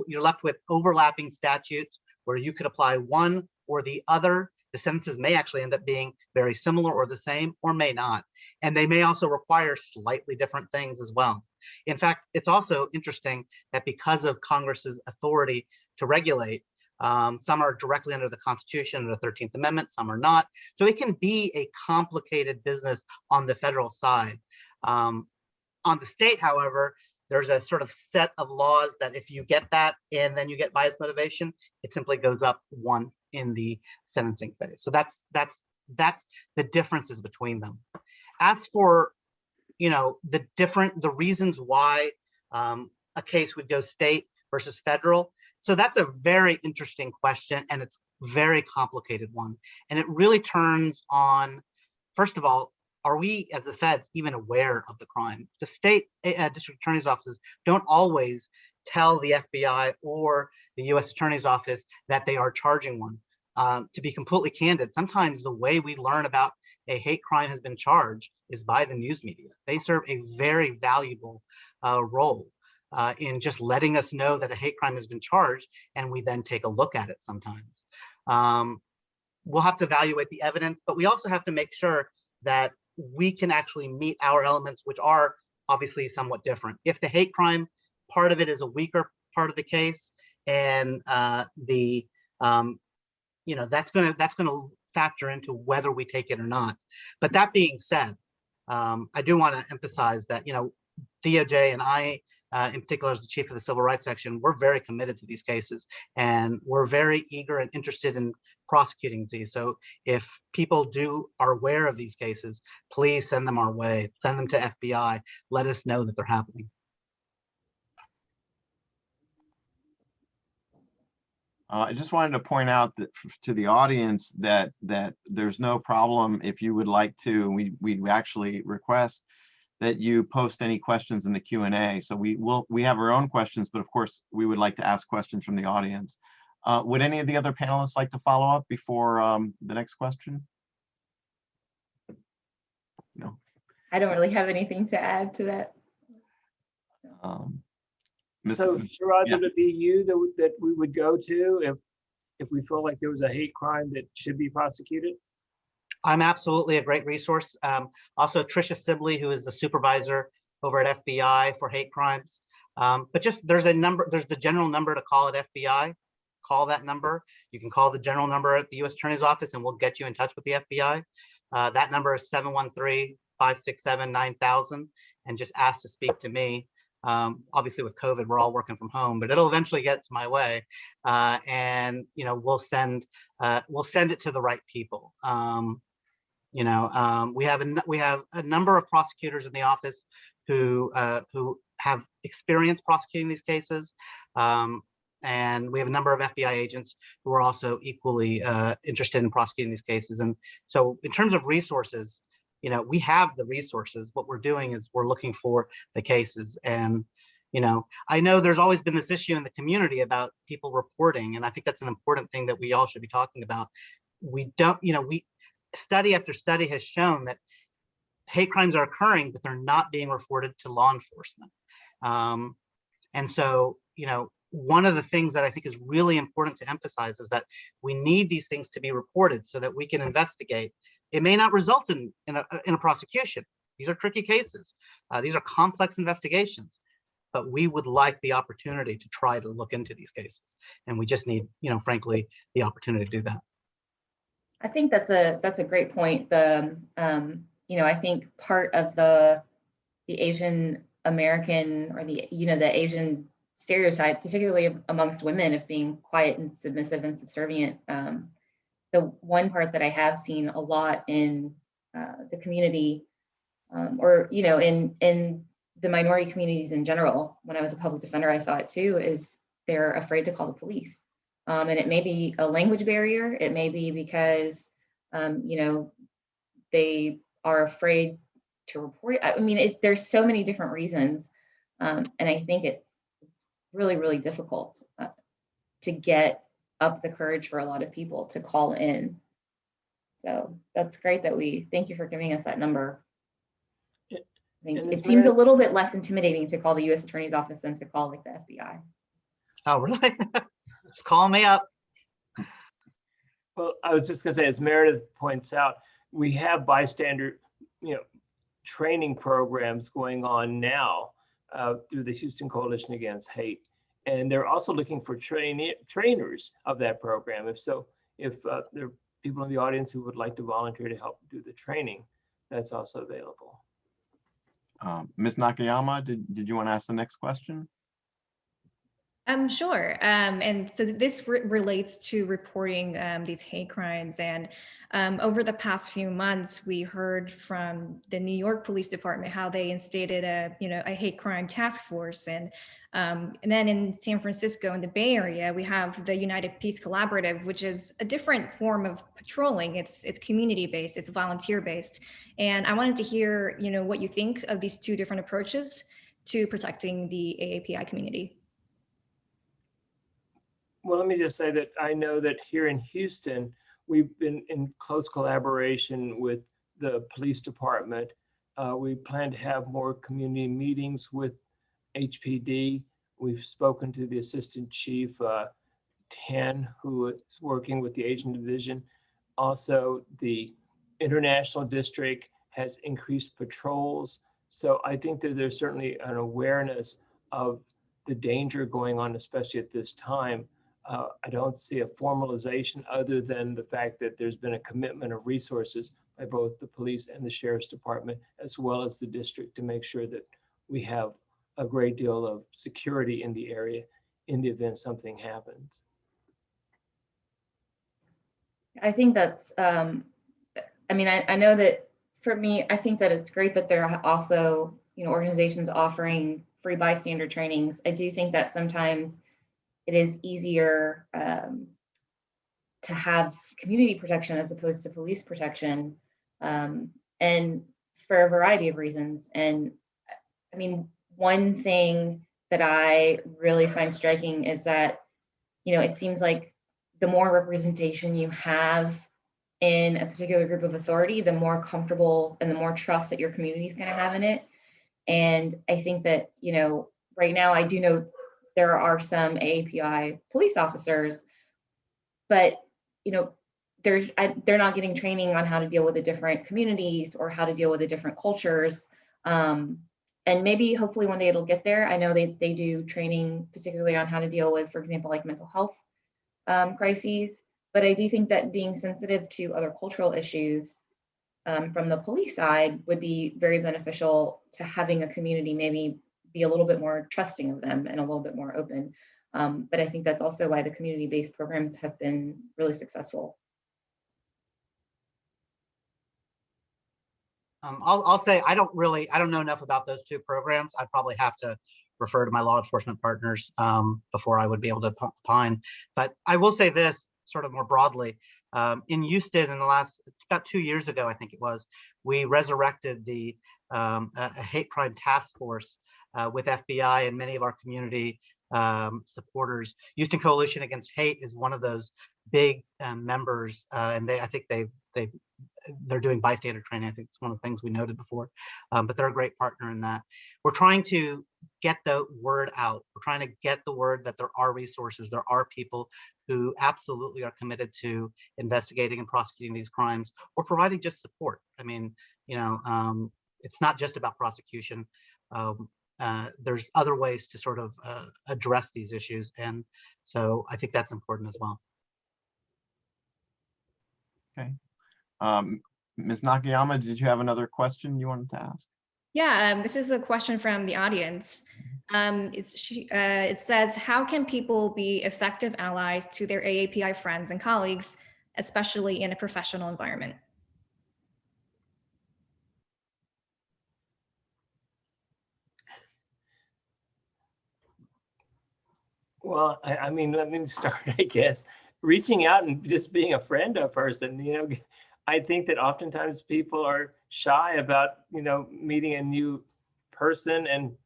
left with overlapping statutes where you could apply one or the other. The sentences may actually end up being very similar or the same, or may not. And they may also require slightly different things as well. In fact, it's also interesting that because of Congress's authority to regulate, some are directly under the Constitution or the 13th Amendment, some are not. So it can be a complicated business on the federal side. On the state, however, there's a sort of set of laws that if you get that and then you get bias motivation, it simply goes up one in the sentencing phase. So that's the differences between them. As for, you know, the reasons why a case would go state versus federal, so that's a very interesting question, and it's a very complicated one. And it really turns on, first of all, are we as the feds even aware of the crime? The state district attorney's offices don't always tell the FBI or the U.S. Attorney's Office that they are charging one. To be completely candid, sometimes the way we learn about a hate crime has been charged is by the news media. They serve a very valuable role in just letting us know that a hate crime has been charged, and we then take a look at it sometimes. We'll have to evaluate the evidence, but we also have to make sure that we can actually meet our elements, which are obviously somewhat different. If the hate crime part of it is a weaker part of the case, and you know, that's gonna factor into whether we take it or not. But that being said, I do want to emphasize that, you know, DOJ and I, in particular as the chief of the Civil Rights Section, we're very committed to these cases, and we're very eager and interested in prosecuting these. So if people are aware of these cases, please send them our way, send them to FBI, let us know that they're happening. I just wanted to point out that to the audience that there's no problem if you would like to. We actually request that you post any questions in the Q&A. So we have our own questions, but of course we would like to ask questions from the audience. Would any of the other panelists like to follow up before the next question? No. I don't really have anything to add to that. So Sharad, would it be you that we would go to if we feel like there was a hate crime that should be prosecuted? I'm absolutely a great resource. Also, Tricia Sibley, who is the supervisor over at FBI for hate crimes. But just there's the general number to call at FBI. Call that number. You can call the general number at the U.S. Attorney's Office and we'll get you in touch with the FBI. That number is 713-567-9000 and just ask to speak to me. Obviously with COVID, we're all working from home, but it'll eventually get to my way. And, you know, we'll send it to the right people. We have a number of prosecutors in the office who have experience prosecuting these cases. And we have a number of FBI agents who are also equally interested in prosecuting these cases. And so in terms of resources, you know, we have the resources. What we're doing is we're looking for the cases. And, you know, I know there's always been this issue in the community about people reporting. And I think that's an important thing that we all should be talking about. Study after study has shown that hate crimes are occurring, but they're not being reported to law enforcement. And so, you know, one of the things that I think is really important to emphasize is that we need these things to be reported so that we can investigate. It may not result in a prosecution. These are tricky cases. These are complex investigations, but we would like the opportunity to try to look into these cases. And we just need, you know, frankly, the opportunity to do that. I think that's a great point. I think part of the Asian American or the Asian stereotype, particularly amongst women, of being quiet and submissive and subservient. The one part that I have seen a lot in the community, or in the minority communities in general, when I was a public defender, I saw it too, is they're afraid to call the police. And it may be a language barrier. It may be because, they are afraid to report it. I mean, there's so many different reasons. And I think it's really, really difficult to get up the courage for a lot of people to call in. So that's great thank you for giving us that number. I think it seems a little bit less intimidating to call the U.S. Attorney's Office than to call like the FBI. Oh, really? Just call me up. Well, I was just gonna say, as Meredith points out, we have bystander, training programs going on now through the Houston Coalition Against Hate. And they're also looking for trainers of that program. If there are people in the audience who would like to volunteer to help do the training, that's also available. Ms. Nakayama, did you want to ask the next question? Sure. And so this relates to reporting these hate crimes. And over the past few months, we heard from the New York Police Department how they instated a hate crime task force. And then in San Francisco, in the Bay Area, we have the United Peace Collaborative, which is a different form of patrolling. It's community-based, it's volunteer-based. And I wanted to hear, what you think of these two different approaches to protecting the AAPI community. Well, let me just say that I know that here in Houston, we've been in close collaboration with the police department. We plan to have more community meetings with HPD. We've spoken to the assistant chief, Tan, who is working with the Asian division. Also, the international district has increased patrols. So I think that there's certainly an awareness of the danger going on, especially at this time. I don't see a formalization other than the fact that there's been a commitment of resources by both the police and the sheriff's department, as well as the district, to make sure that we have a great deal of security in the area in the event something happens. I think that's, I know that for me, I think that it's great that there are also, organizations offering free bystander trainings. I do think that sometimes it is easier to have community protection as opposed to police protection, and for a variety of reasons. And I mean, one thing that I really find striking is that, it seems like the more representation you have in a particular group of authority, the more comfortable and the more trust that your community is going to have in it. And I think that, right now I do know there are some AAPI police officers, but they're not getting training on how to deal with the different communities or how to deal with the different cultures. And maybe hopefully one day it'll get there. I know they do training particularly on how to deal with, for example, like mental health crises. But I do think that being sensitive to other cultural issues from the police side would be very beneficial to having a community maybe be a little bit more trusting of them and a little bit more open. But I think that's also why the community-based programs have been really successful. I'll say I don't know enough about those two programs. I'd probably have to refer to my law enforcement partners before I would be able to opine. But I will say this sort of more broadly. In Houston, in the last, about 2 years ago, I think it was, we resurrected the a hate crime task force with FBI and many of our community supporters. Houston Coalition Against Hate is one of those big members, and I think they're doing bystander training. I think it's one of the things we noted before, but they're a great partner in that. We're trying to get the word out. We're trying to get the word that there are resources. There are people who absolutely are committed to investigating and prosecuting these crimes or providing just support. I mean, it's not just about prosecution. There's other ways to sort of address these issues. And so I think that's important as well. Okay. Ms. Nakayama, did you have another question you wanted to ask? Yeah, this is a question from the audience. It says, how can people be effective allies to their AAPI friends and colleagues, especially in a professional environment? Well, I mean, let me start, I guess. Reaching out and just being a friend of a person, I think that oftentimes people are shy about, meeting a new person and,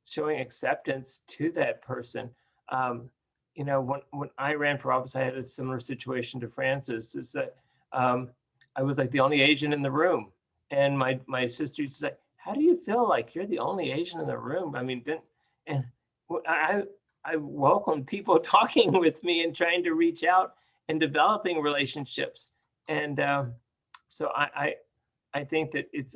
showing acceptance to that person. When I ran for office, I had a similar situation to Francis. Is that I was like the only Asian in the room. And my sister used to say, how do you feel like you're the only Asian in the room? I mean, I welcome people talking with me and trying to reach out and developing relationships. And so I think that it's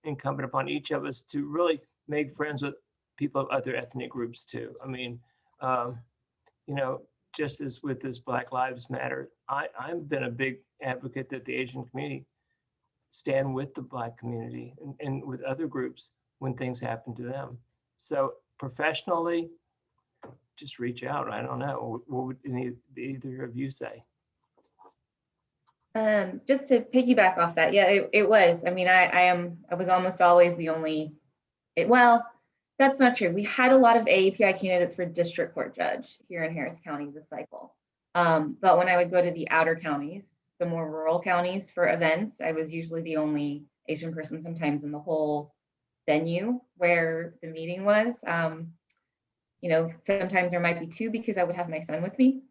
incumbent upon each of us to really make friends with people of other ethnic groups too. I mean, just as with this Black Lives Matter, I've been a big advocate that the Asian community stand with the Black community and with other groups when things happen to them. So professionally, just reach out. I don't know. What would either of you say? Just to piggyback off that, yeah, it was. I mean, I was almost always the only. Well, that's not true. We had a lot of AAPI candidates for district court judge here in Harris County this cycle. But when I would go to the outer counties, the more rural counties for events, I was usually the only Asian person sometimes in the whole venue where the meeting was. Sometimes there might be two because I would have my son with me.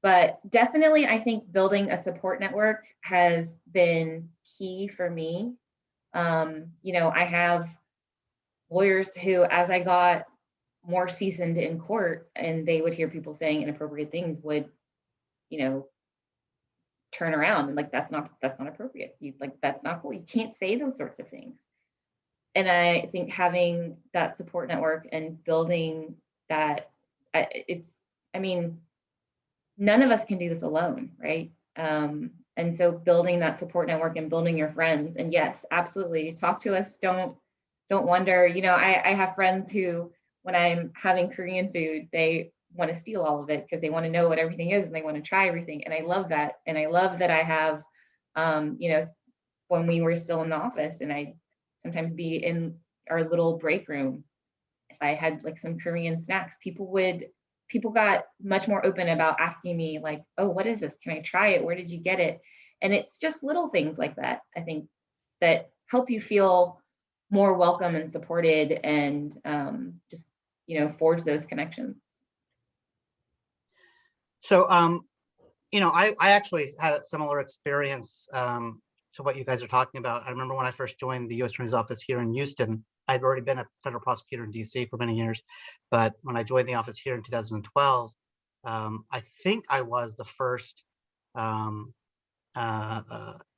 But definitely, I think building a support network has been key for me. I have lawyers who, as I got more seasoned in court and they would hear people saying inappropriate things, would, turn around and like, that's not appropriate. That's not cool. You can't say those sorts of things. And I think having that support network and building that, none of us can do this alone, right? And so building that support network and building your friends, and yes, absolutely, talk to us. Don't wonder. I have friends who, when I'm having Korean food, they want to steal all of it because they want to know what everything is and they want to try everything. And I love that. And I love that I have, when we were still in the office, and I sometimes be in our little break room, if I had like some Korean snacks, people got much more open about asking me like, oh, what is this? Can I try it? Where did you get it? And it's just little things like that, I think, that help you feel more welcome and supported and just, forge those connections. So, I actually had a similar experience to what you guys are talking about. I remember when I first joined the U.S. Attorney's Office here in Houston, I'd already been a federal prosecutor in DC for many years, but when I joined the office here in 2012, I think I was the first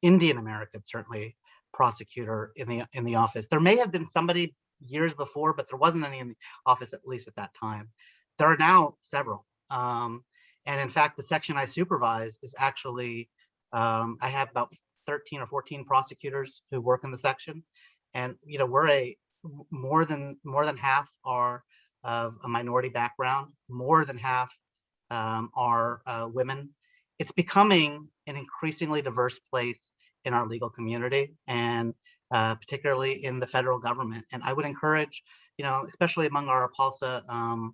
Indian American, certainly, prosecutor in the office. There may have been somebody years before, but there wasn't any in the office, at least at that time. There are now several. And in fact, the section I supervise is actually, I have about 13 or 14 prosecutors who work in the section. And, you know, we're more than half are of a minority background, more than half are women. It's becoming an increasingly diverse place in our legal community, and particularly in the federal government. And I would encourage, you know, especially among our APALSA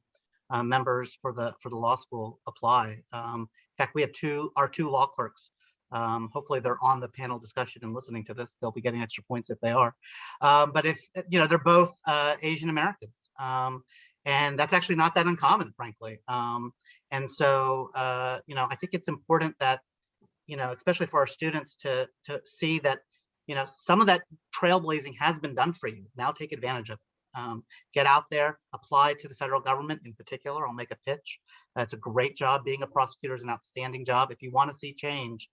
members for the law school, apply. In fact, we have our two law clerks. Hopefully they're on the panel discussion and listening to this. They'll be getting extra points if they are. But if, you know, they're both Asian Americans. And that's actually not that uncommon, frankly. And so, you know, I think it's important that, you know, especially for our students to see that, you know, some of that trailblazing has been done for you. Now take advantage of it. Get out there, apply to the federal government in particular. I'll make a pitch. It's a great job. Being a prosecutor is an outstanding job. If you want to see change,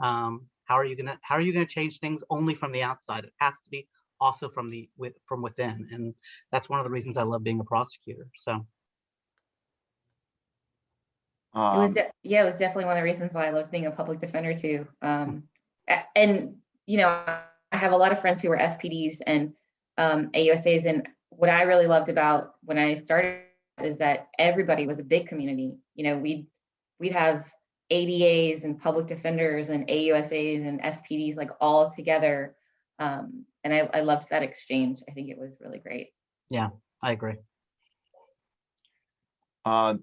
how are you gonna change things only from the outside? It has to be also from within, and that's one of the reasons I love being a prosecutor. So. It was definitely one of the reasons why I loved being a public defender too. And you know, I have a lot of friends who were FPDs and AUSAs, and what I really loved about when I started is that everybody was a big community. You know, we'd have ADAs and public defenders and AUSAs and FPDs like all together, and I loved that exchange. I think it was really great. Yeah, I agree.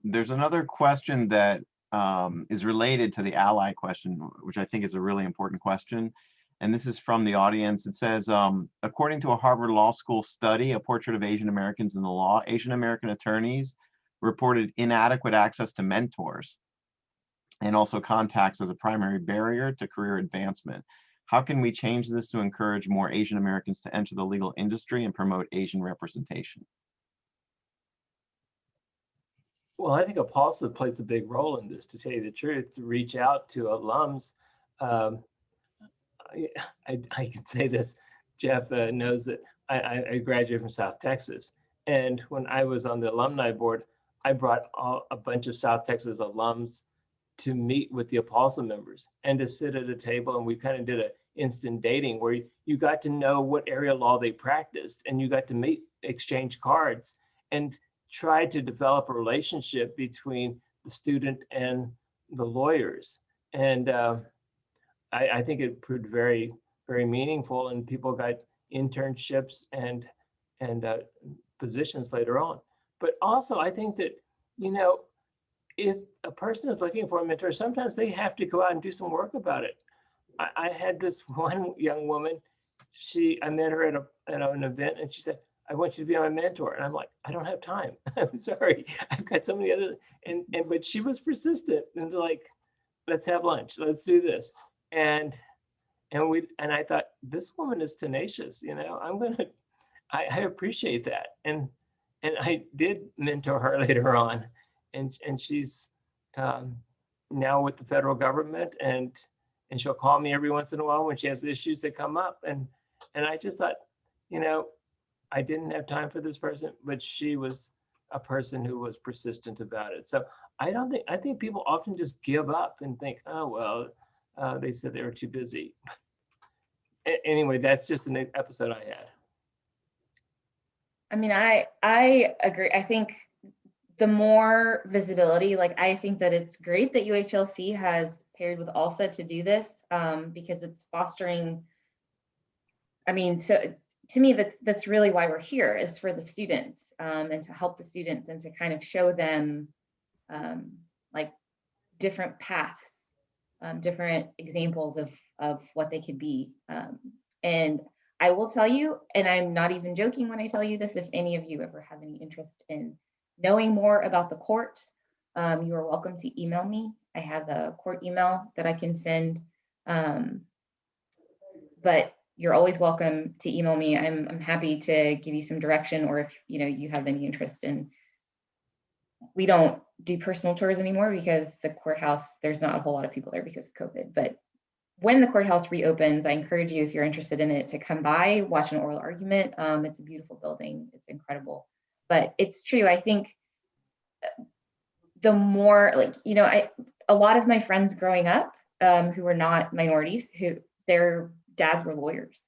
There's another question that is related to the ally question, which I think is a really important question. And this is from the audience. It says, according to a Harvard Law School study, a portrait of Asian Americans in the law, Asian American attorneys reported inadequate access to mentors and also contacts as a primary barrier to career advancement. How can we change this to encourage more Asian Americans to enter the legal industry and promote Asian representation? Well, I think APALSA plays a big role in this, to tell you the truth, to reach out to alums. I can say this, Jeff knows that I graduated from South Texas. And when I was on the alumni board, I brought a bunch of South Texas alums to meet with the APALSA members and to sit at a table. And we kind of did an instant dating where you got to know what area law they practiced, and you got to meet, exchange cards, and try to develop a relationship between the student and the lawyers. And I think it proved very, very meaningful, and people got internships and positions later on. But also I think that, you know, if a person is looking for a mentor, sometimes they have to go out and do some work about it. I had this one young woman, I met her at an event, and she said, I want you to be my mentor. And I'm like, I don't have time. I'm sorry. I've got so many other, but she was persistent and like, let's have lunch. Let's do this. And I thought, this woman is tenacious, you know, I appreciate that. And I did mentor her later on, and she's now with the federal government, and she'll call me every once in a while when she has issues that come up. And I just thought, you know, I didn't have time for this person, but she was a person who was persistent about it. So I think people often just give up and think, oh, well, they said they were too busy. Anyway, that's just an episode I had. I mean, I agree. I think the more visibility, like, I think that it's great that UHLC has paired with ALSA to do this, because it's fostering, I mean, so to me, that's really why we're here, is for the students, and to help the students and to kind of show them like different paths, different examples of what they could be. And I will tell you, and I'm not even joking when I tell you this, if any of you ever have any interest in knowing more about the court, you are welcome to email me. I have a court email that I can send. But you're always welcome to email me. I'm happy to give you some direction, or if you have any interest in. We don't do personal tours anymore because the courthouse, there's not a whole lot of people there because of COVID. But when the courthouse reopens, I encourage you, if you're interested in it, to come by, watch an oral argument. It's a beautiful building. It's incredible. But it's true. I think the more, like, a lot of my friends growing up who were not minorities, who their dads were lawyers,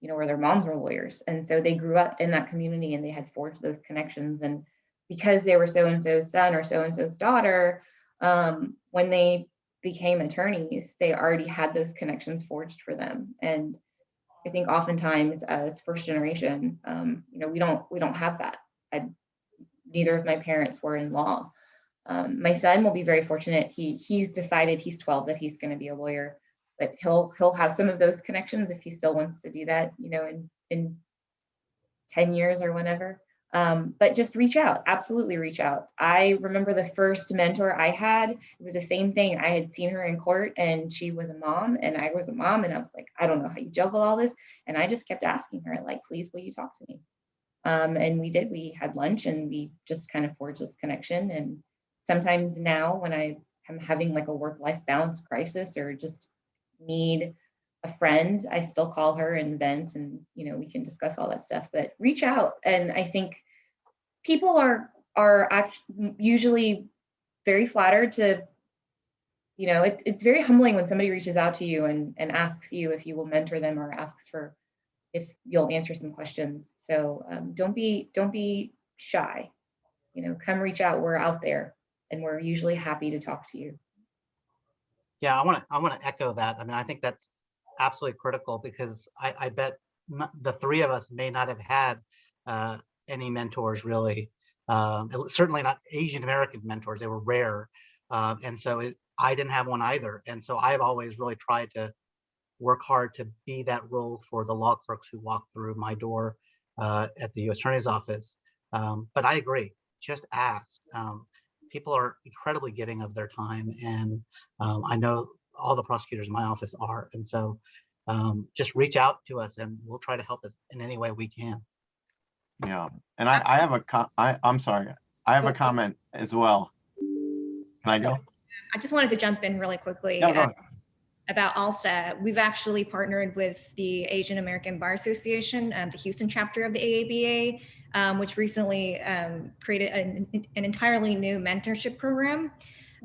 or their moms were lawyers. And so they grew up in that community and they had forged those connections. And because they were so-and-so's son or so-and-so's daughter, when they became attorneys, they already had those connections forged for them. And I think oftentimes as first generation, we don't have that. Neither of my parents were in law. My son will be very fortunate. He's decided, he's 12, that he's going to be a lawyer, but he'll have some of those connections if he still wants to do that, in 10 years or whenever. But just reach out, absolutely reach out. I remember the first mentor I had, it was the same thing. I had seen her in court and she was a mom and I was a mom, and I was like, I don't know how you juggle all this. And I just kept asking her, like, please, will you talk to me? And we did. We had lunch and we just kind of forged this connection. And sometimes now when I am having like a work-life balance crisis or just need a friend, I still call her and vent, and we can discuss all that stuff. But reach out. And I think people are usually very flattered to, it's very humbling when somebody reaches out to you and asks you if you will mentor them, or asks for if you'll answer some questions. So don't be shy. Come reach out. We're out there and we're usually happy to talk to you. Yeah, I want to echo that. I mean, I think that's absolutely critical, because I bet the three of us may not have had any mentors really. Certainly not Asian American mentors. They were rare, and so I didn't have one either. And so I've always really tried to work hard to be that role for the law clerks who walk through my door at the U.S. Attorney's Office. But I agree. Just ask. People are incredibly giving of their time, and I know all the prosecutors in my office are. And so just reach out to us and we'll try to help us in any way we can. Yeah, and I have I'm sorry, I have a comment as well. Can I go? I just wanted to jump in really quickly. Yeah, go ahead. About ALSA. We've actually partnered with the Asian American Bar Association, the Houston chapter of the AABA, which recently created an entirely new mentorship program.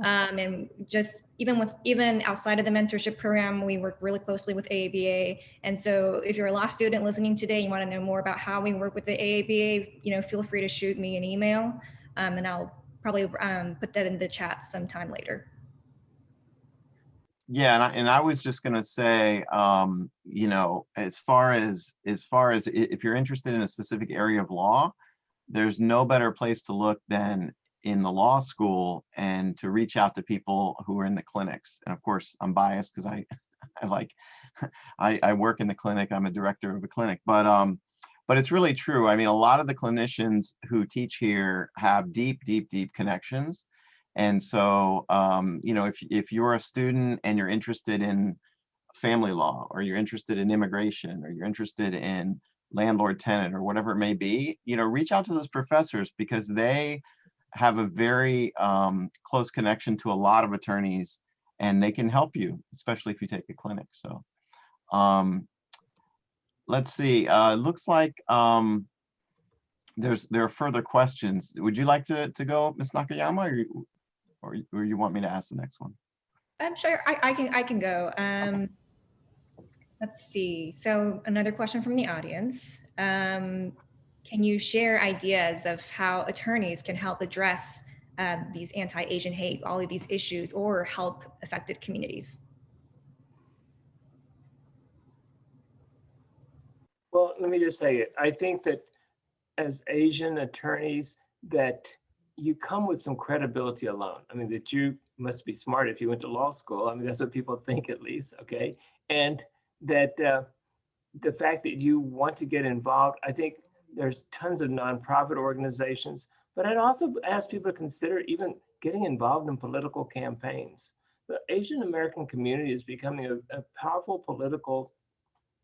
And just even outside of the mentorship program, we work really closely with AABA. And so if you're a law student listening today, you want to know more about how we work with the AABA, feel free to shoot me an email, and I'll probably put that in the chat sometime later. Yeah, and I was just gonna say, as far as if you're interested in a specific area of law, there's no better place to look than in the law school, and to reach out to people who are in the clinics. And of course, I'm biased because I work in the clinic. I'm a director of a clinic, but it's really true. I mean, a lot of the clinicians who teach here have deep connections. And so, if you're a student and you're interested in family law, or you're interested in immigration, or you're interested in landlord tenant, or whatever it may be, reach out to those professors, because they have a very close connection to a lot of attorneys, and they can help you, especially if you take a clinic. So let's see. It looks like there are further questions. Would you like to go, Ms. Nakayama, or you want me to ask the next one? I'm sure I can go. Okay. Let's see. So another question from the audience. Can you share ideas of how attorneys can help address these anti-Asian hate, all of these issues, or help affected communities? Well, let me just say it. I think that as Asian attorneys, that you come with some credibility alone. I mean, that you must be smart if you went to law school. I mean, that's what people think, at least, okay? And that the fact that you want to get involved, I think there's tons of nonprofit organizations, but I'd also ask people to consider even getting involved in political campaigns. The Asian American community is becoming a powerful political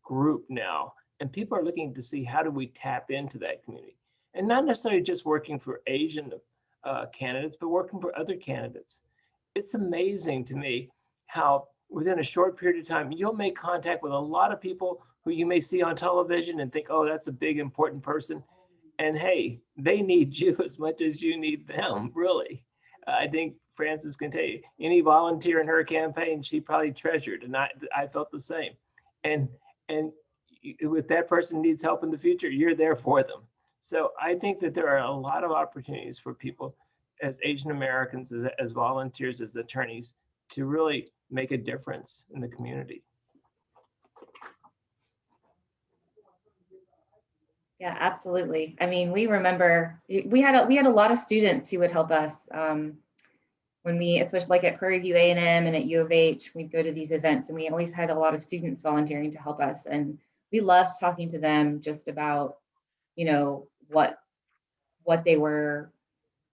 group now, and people are looking to see how do we tap into that community, and not necessarily just working for Asian candidates, but working for other candidates. It's amazing to me how within a short period of time, you'll make contact with a lot of people who you may see on television and think, oh, that's a big, important person. And hey, they need you as much as you need them, really. I think Frances can tell you, any volunteer in her campaign, she probably treasured, and I felt the same. And if that person needs help in the future, you're there for them. So I think that there are a lot of opportunities for people as Asian Americans, as volunteers, as attorneys, to really make a difference in the community. Yeah, absolutely. I mean, we remember we had a lot of students who would help us when we, especially like at Prairie View A&M and at U of H, we'd go to these events, and we always had a lot of students volunteering to help us, and we loved talking to them just about, you know, what they were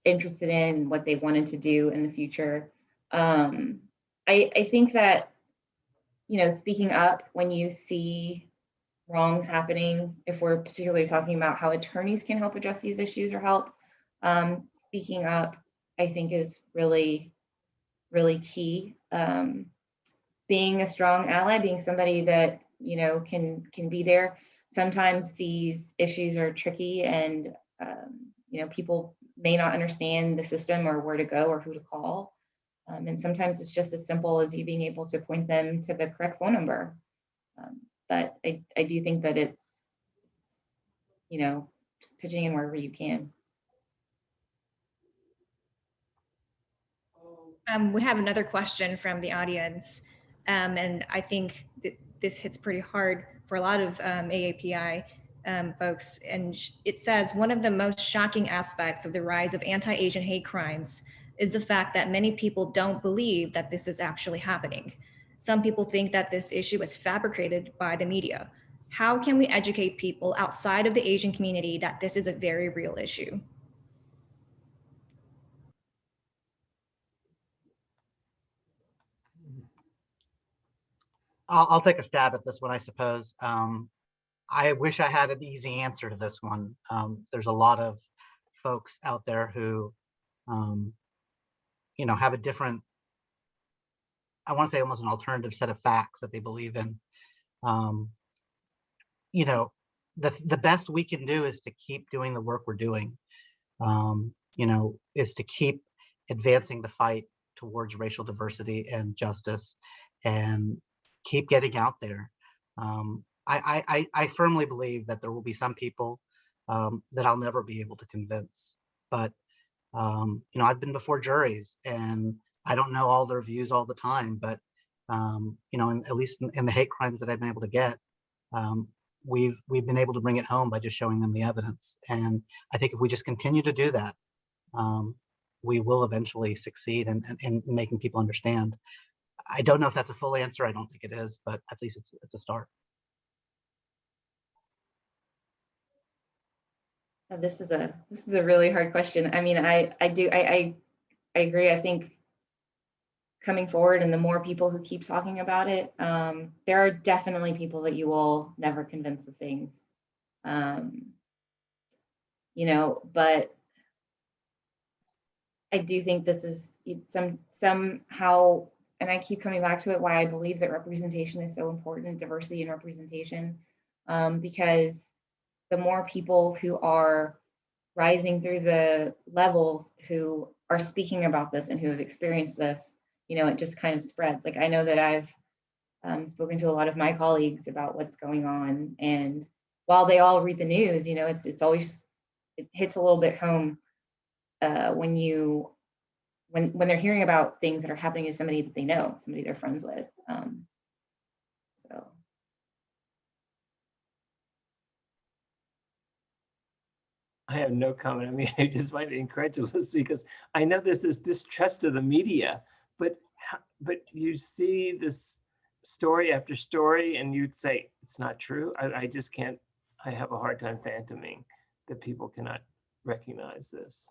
interested in, what they wanted to do in the future. I think that, you know, speaking up when you see wrongs happening, if we're particularly talking about how attorneys can help address these issues or help, speaking up, I think is really, really key. Being a strong ally, being somebody that, you know, can be there. Sometimes these issues are tricky, and you know, people may not understand the system or where to go or who to call. And sometimes it's just as simple as you being able to point them to the correct phone number. But I do think that it's, you know, just pitching in wherever you can. We have another question from the audience, and I think that this hits pretty hard for a lot of AAPI folks. And it says, one of the most shocking aspects of the rise of anti-Asian hate crimes is the fact that many people don't believe that this is actually happening. Some people think that this issue is fabricated by the media. How can we educate people outside of the Asian community that this is a very real issue? I'll take a stab at this one, I suppose. I wish I had an easy answer to this one. There's a lot of folks out there who, you know, have a different, I want to say almost an alternative set of facts that they believe in. You know, the best we can do is to keep doing the work we're doing. You know, is to keep advancing the fight towards racial diversity and justice, and keep getting out there. I firmly believe that there will be some people that I'll never be able to convince, but you know, I've been before juries, and I don't know all their views all the time, but you know, at least in the hate crimes that I've been able to get, we've been able to bring it home by just showing them the evidence. And I think if we just continue to do that, we will eventually succeed in making people understand. I don't know if that's a full answer. I don't think it is, but at least it's a start. This is a really hard question. I mean, I agree. I think coming forward, and the more people who keep talking about it, there are definitely people that you will never convince of things. You know, but I do think this is somehow, and I keep coming back to it, why I believe that representation is so important, diversity and representation, because the more people who are rising through the levels who are speaking about this and who have experienced this, you know, it just kind of spreads. Like, I know that I've spoken to a lot of my colleagues about what's going on, and while they all read the news, you know, it's always, it hits a little bit home when they're hearing about things that are happening to somebody that they know, somebody they're friends with. So. I have no comment. I mean, I just find it incredulous, because I know there's this distrust of the media, but you see this story after story, and you'd say it's not true. I just can't. I have a hard time fathoming that people cannot recognize this.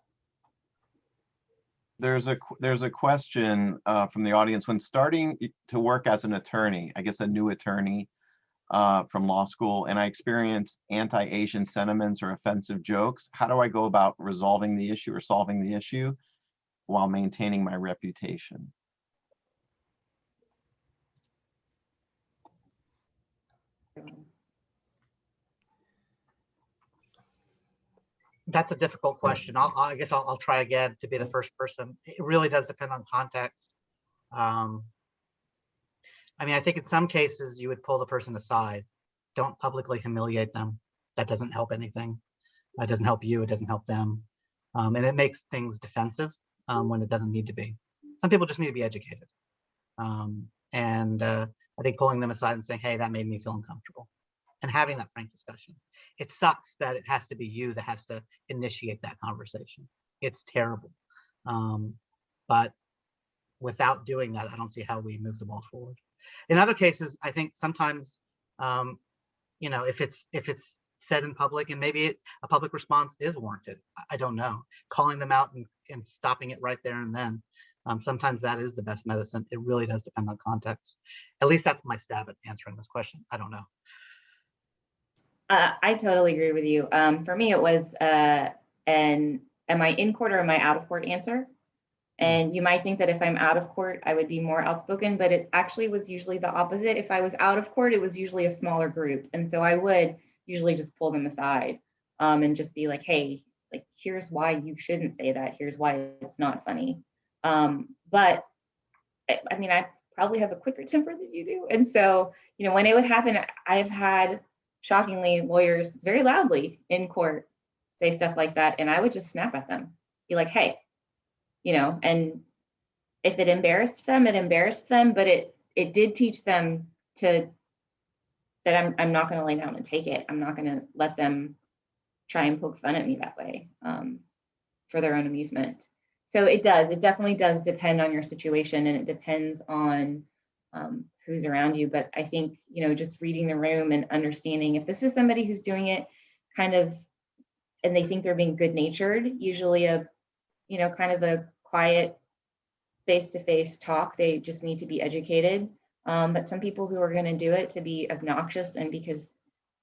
There's a question from the audience. When starting to work as an attorney, I guess a new attorney, from law school, and I experience anti-Asian sentiments or offensive jokes. How do I go about resolving the issue or solving the issue while maintaining my reputation? That's a difficult question. I guess I'll try again to be the first person. It really does depend on context. I mean, I think in some cases you would pull the person aside. Don't publicly humiliate them. That doesn't help anything. It doesn't help you. It doesn't help them. And it makes things defensive when it doesn't need to be. Some people just need to be educated. I think pulling them aside and saying, hey, that made me feel uncomfortable, and having that frank discussion. It sucks that it has to be you that has to initiate that conversation. It's terrible. But without doing that, I don't see how we move the ball forward. In other cases, I think sometimes, you know, if it's said in public, and maybe a public response is warranted, I don't know. Calling them out and stopping it right there and then. Sometimes that is the best medicine. It really does depend on context. At least that's my stab at answering this question. I don't know. I totally agree with you. For me, it was an am I in court or am I out of court answer? And you might think that if I'm out of court, I would be more outspoken, but it actually was usually the opposite. If I was out of court, it was usually a smaller group. And so I would usually just pull them aside and just be like, hey, like, here's why you shouldn't say that. Here's why it's not funny. But I mean, I probably have a quicker temper than you do. And so, you know, when it would happen, I've had shockingly lawyers very loudly in court say stuff like that. And I would just snap at them, be like, hey, you know, and if it embarrassed them, it embarrassed them, but it did teach them that I'm not going to lay down and take it. I'm not going to let them try and poke fun at me that way for their own amusement. So it definitely does depend on your situation, and it depends on who's around you. But I think, you know, just reading the room and understanding if this is somebody who's doing it kind of, and they think they're being good natured, usually kind of a quiet face-to-face talk, they just need to be educated. But some people who are going to do it to be obnoxious and because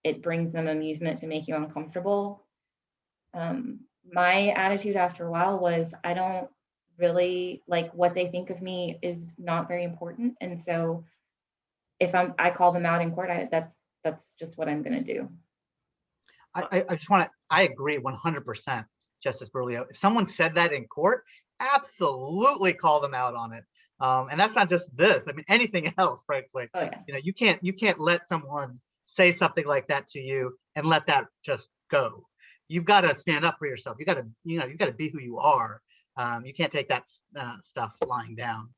it brings them amusement to make you uncomfortable. My attitude after a while was, I don't really like what they think of me is not very important. And so if I call them out in court, that's just what I'm going to do. I agree 100%, Justice Bourliot. If someone said that in court, absolutely call them out on it. And that's not just this. I mean, anything else, frankly. Oh, yeah. You know, you can't let someone say something like that to you and let that just go. You've got to stand up for yourself. You got to be who you are. You can't take that stuff lying down.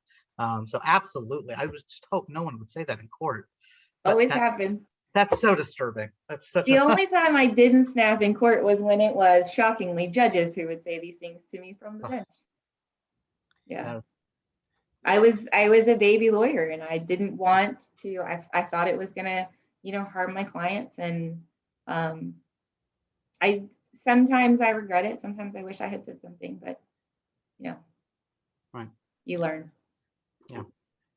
So absolutely, I would just hope no one would say that in court. But it happens. That's so disturbing. That's such the only time I didn't snap in court was when it was shockingly judges who would say these things to me from the bench. Yeah. I was a baby lawyer, and I didn't want to. I thought it was gonna, harm my clients, and sometimes I regret it. Sometimes I wish I had said something, but right. You learn. Yeah.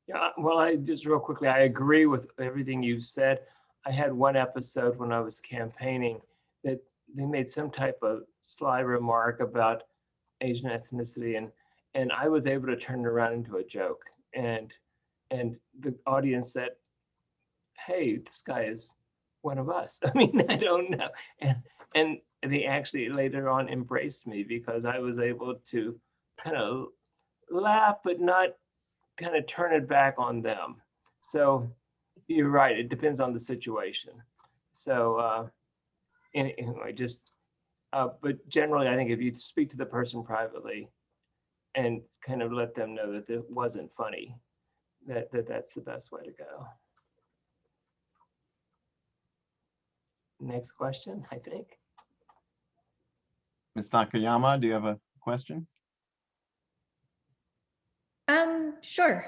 Yeah. Well, I just real quickly, I agree with everything you said. I had one episode when I was campaigning that they made some type of sly remark about Asian ethnicity, and I was able to turn it around into a joke, and the audience said, "Hey, this guy is one of us." I mean, I don't know, and they actually later on embraced me because I was able to kind of laugh, but not kind of turn it back on them. So you're right; it depends on the situation. So anyway, but generally, I think if you speak to the person privately and kind of let them know that it wasn't funny, that's the best way to go. Next question, I think. Ms. Nakayama, do you have a question? Sure.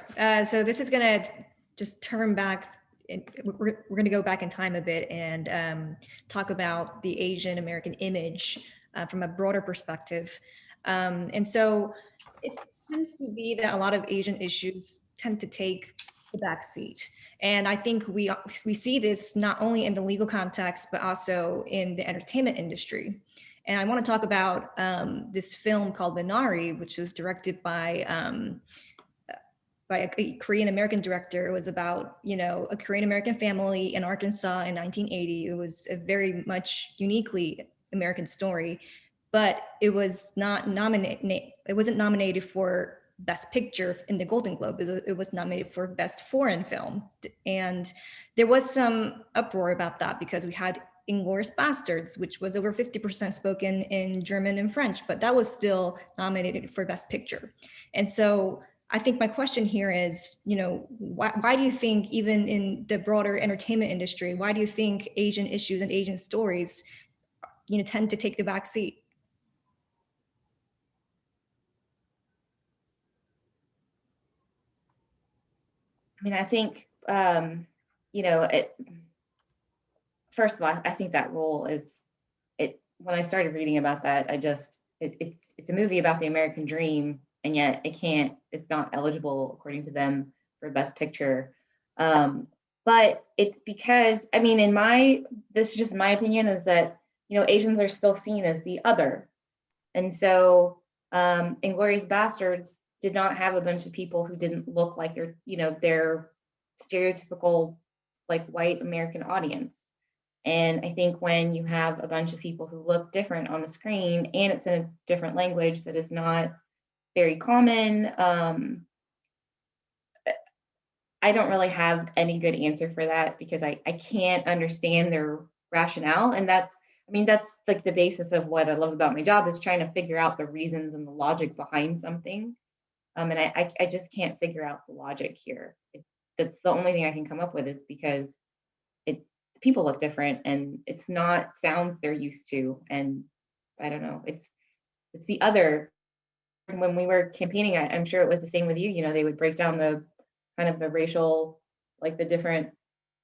So this is going to just turn back. We're going to go back in time a bit and talk about the Asian American image from a broader perspective. And so it tends to be that a lot of Asian issues tend to take the backseat. And I think we see this not only in the legal context, but also in the entertainment industry. And I want to talk about this film called Minari, which was directed by a Korean American director. It was about, you know, a Korean American family in Arkansas in 1980. It was a very much uniquely American story, but it was not nominated. It wasn't nominated for Best Picture in the Golden Globe. It was nominated for Best Foreign Film, and there was some uproar about that because we had *Inglourious Bastards*, which was over 50% spoken in German and French, but that was still nominated for Best Picture. And so I think my question here is, you know, why do you think, even in the broader entertainment industry, why do you think Asian issues and Asian stories, you know, tend to take the back seat? I mean, I think, you know, first of all, I think that role is, when I started reading about that, it's a movie about the American dream, and yet it's not eligible according to them for Best Picture. But it's because, I mean, this is just my opinion, is that, you know, Asians are still seen as the other. And so *Inglourious Bastards* did not have a bunch of people who didn't look like their stereotypical like white American audience. And I think when you have a bunch of people who look different on the screen and it's in a different language that is not very common, I don't really have any good answer for that, because I can't understand their rationale. And that's like the basis of what I love about my job, is trying to figure out the reasons and the logic behind something. And I just can't figure out the logic here. That's the only thing I can come up with, is because people look different, and it's not sounds they're used to. And I don't know, it's the other. When we were campaigning, I'm sure it was the same with you. You know, they would break down the kind of the racial, like the different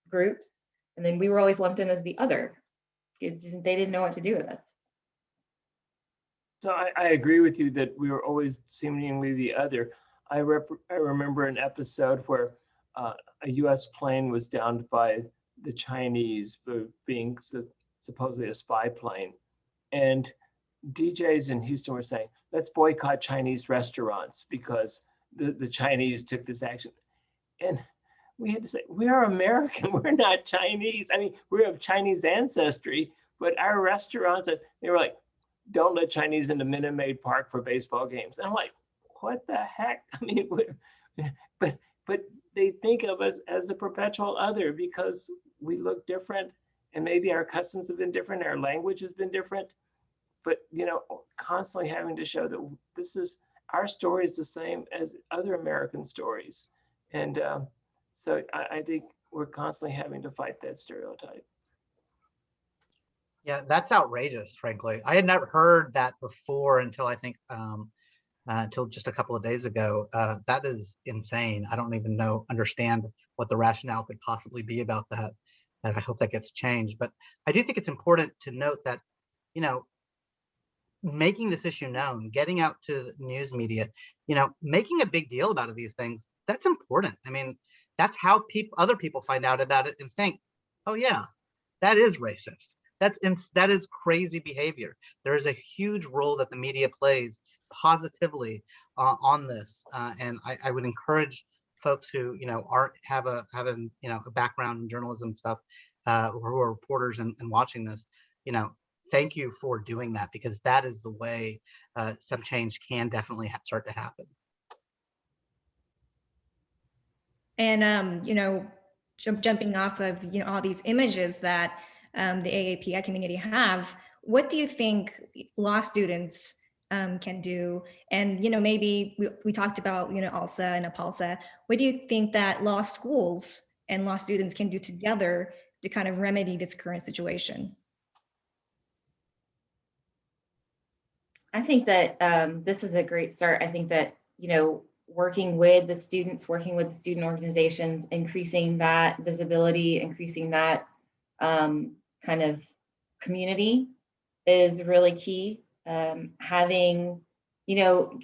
groups, and then we were always lumped in as the other. They didn't know what to do with us. So I agree with you that we were always seemingly the other. I remember an episode where a U.S. plane was downed by the Chinese for being supposedly a spy plane. And DJs in Houston were saying, let's boycott Chinese restaurants because the Chinese took this action. And we had to say, we are American, we're not Chinese. I mean, we have Chinese ancestry, but our restaurants, they were like, don't let Chinese into Minute Maid Park for baseball games. And I'm like, what the heck? I mean, but they think of us as the perpetual other because we look different, and maybe our customs have been different, our language has been different. But, you know, constantly having to show that our story is the same as other American stories. And so I think we're constantly having to fight that stereotype. Yeah, that's outrageous, frankly. I had never heard that before until I think until just a couple of days ago. That is insane. I don't even understand what the rationale could possibly be about that. And I hope that gets changed. But I do think it's important to note that, you know, making this issue known, getting out to news media, you know, making a big deal about these things, that's important. I mean, that's how other people find out about it and think, oh yeah, that is racist. That is crazy behavior. There is a huge role that the media plays positively on this, and I would encourage folks who, you know, have a background in journalism stuff, who are reporters and watching this, you know, thank you for doing that, because that is the way some change can definitely start to happen. And you know, jumping off of, you know, all these images that the AAPI community have, what do you think law students can do? And, you know, maybe we talked about, you know, ALSA and APALSA. What do you think that law schools and law students can do together to kind of remedy this current situation? I think that this is a great start. I think that, you know, working with the students, working with the student organizations, increasing that visibility, increasing that kind of community is really key. Having, you know,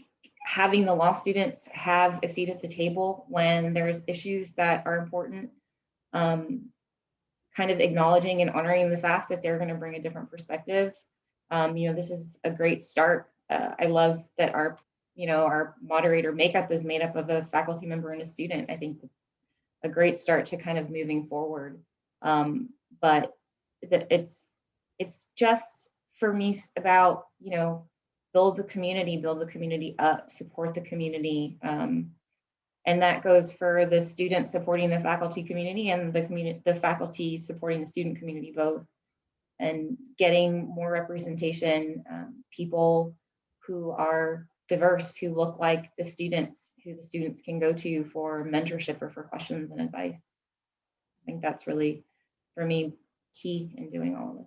having the law students have a seat at the table when there's issues that are important, kind of acknowledging and honoring the fact that they're going to bring a different perspective. This is a great start. I love that our moderator makeup is made up of a faculty member and a student. I think it's a great start to kind of moving forward. But it's just for me about, build the community up, support the community. And that goes for the student supporting the faculty community and the faculty supporting the student community both. And getting more representation, people who are diverse, who look like the students, who the students can go to for mentorship or for questions and advice. I think that's really, for me, key in doing all of this.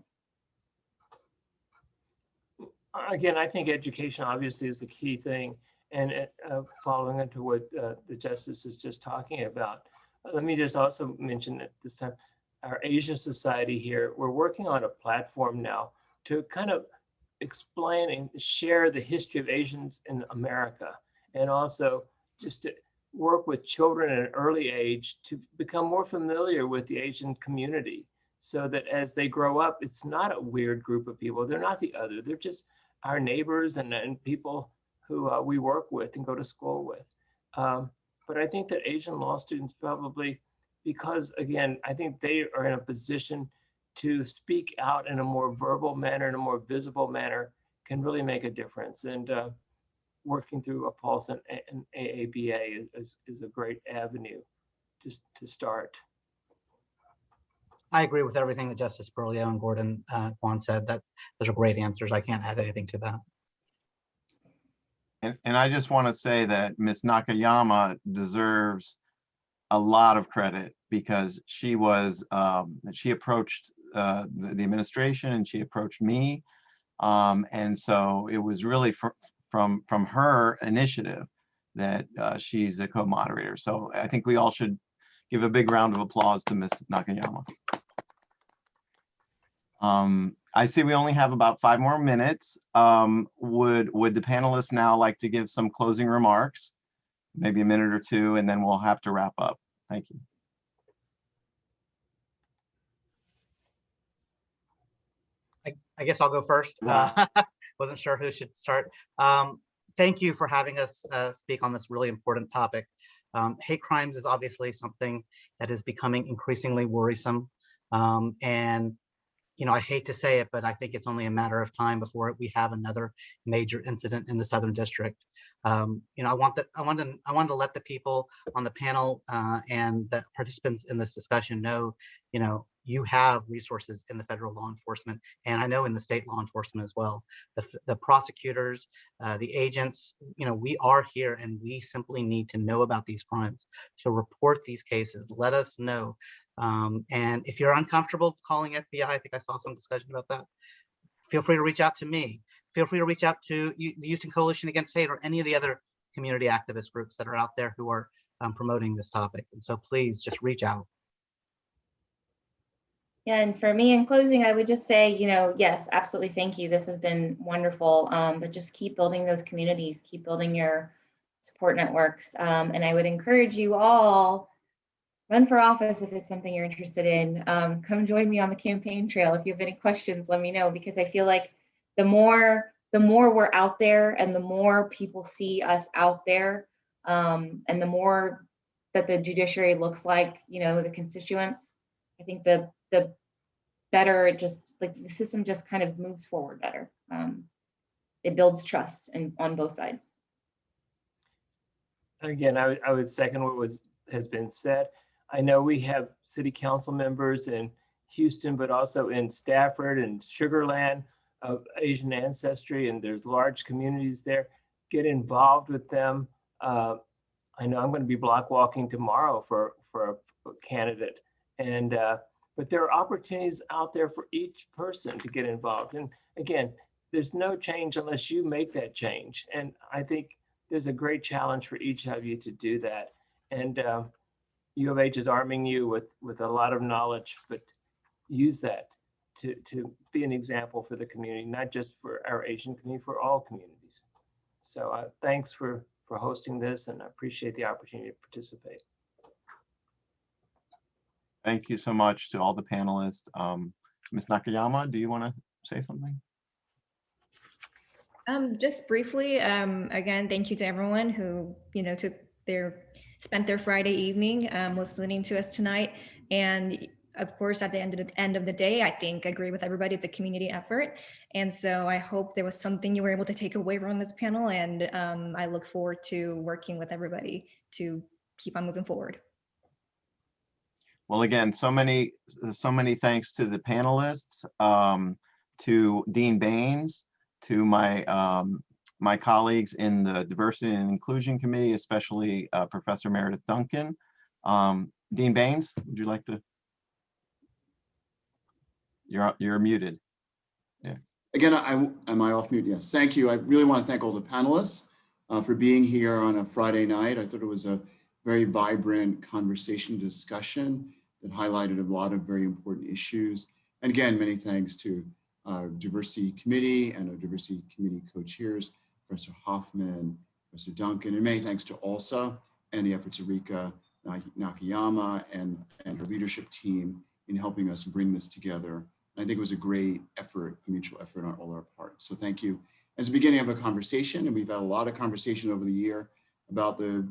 Again, I think education obviously is the key thing. And following into what the justice is just talking about, let me just also mention at this time, our Asian Society here, we're working on a platform now to kind of explain and share the history of Asians in America, and also just to work with children at an early age to become more familiar with the Asian community, so that as they grow up, it's not a weird group of people. They're not the other. They're just our neighbors and people who we work with and go to school with. But I think that Asian law students probably, because again, I think they are in a position to speak out in a more verbal manner, in a more visible manner, can really make a difference. And working through a Pulse and AABA is a great avenue just to start. I agree with everything that Justice Bourliot and Gordon Quan said. That those are great answers. I can't add anything to that. And I just want to say that Ms. Nakayama deserves a lot of credit, because she was she approached the administration and she approached me, and so it was really from her initiative that she's a co-moderator. So I think we all should give a big round of applause to Ms. Nakayama. I see we only have about 5 more minutes. Would the panelists now like to give some closing remarks? Maybe a minute or two, and then we'll have to wrap up. Thank you. I guess I'll go first. Wasn't sure who should start. Thank you for having us speak on this really important topic. Hate crimes is obviously something that is becoming increasingly worrisome. And I hate to say it, but I think it's only a matter of time before we have another major incident in the Southern District. I wanted to let the people on the panel and the participants in this discussion know, you have resources in the federal law enforcement, and I know in the state law enforcement as well. The prosecutors, the agents, we are here, and we simply need to know about these crimes. So report these cases, let us know. And if you're uncomfortable calling FBI, I think I saw some discussion about that, feel free to reach out to me. Feel free to reach out to the Houston Coalition Against Hate or any of the other community activist groups that are out there who are promoting this topic. And so please just reach out. Yeah, and for me in closing, I would just say, yes, absolutely, thank you. This has been wonderful, but just keep building those communities, keep building your support networks. And I would encourage you all, run for office if it's something you're interested in. Come join me on the campaign trail. If you have any questions, let me know, because I feel like the more we're out there and the more people see us out there, and the more that the judiciary looks like, the constituents, I think the better it just, like, the system just kind of moves forward better. It builds trust on both sides. Again, I would second what has been said. I know we have city council members in Houston, but also in Stafford and Sugar Land of Asian ancestry, and there's large communities there. Get involved with them. I know I'm going to be block walking tomorrow for a candidate, and but there are opportunities out there for each person to get involved. And again, there's no change unless you make that change. And I think there's a great challenge for each of you to do that. And U of H is arming you with a lot of knowledge, but use that to be an example for the community, not just for our Asian community, for all communities. So thanks for hosting this, and I appreciate the opportunity to participate. Thank you so much to all the panelists. Ms. Nakayama, do you want to say something? Just briefly, again, thank you to everyone who, spent their Friday evening listening to us tonight. And of course, at the end of the day, I think I agree with everybody. It's a community effort. And so I hope there was something you were able to take away from this panel. And I look forward to working with everybody to keep on moving forward. Well, again, so many thanks to the panelists, to Dean Baines, to my colleagues in the Diversity and Inclusion Committee, especially Professor Meredith Duncan. Dean Baines, would you like to? You're muted. Yeah. Again, am I off mute? Yes, thank you. I really want to thank all the panelists for being here on a Friday night. I thought it was a very vibrant conversation discussion that highlighted a lot of very important issues. And again, many thanks to our Diversity Committee and our Diversity Committee co-chairs, Professor Hoffman, Professor Duncan, and many thanks to ALSA and the efforts of Reika Nakayama and her leadership team in helping us bring this together. I think it was a great effort, a mutual effort on all our parts. So thank you. As the beginning of a conversation, and we've had a lot of conversation over the year about the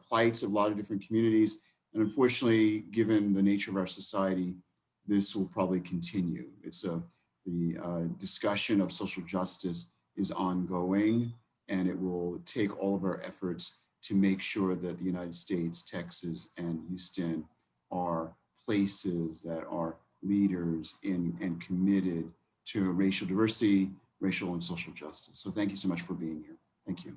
plights of a lot of different communities. And unfortunately, given the nature of our society, this will probably continue. The discussion of social justice is ongoing, and it will take all of our efforts to make sure that the United States, Texas, and Houston are places that are leaders in and committed to racial diversity, racial and social justice. So thank you so much for being here. Thank you.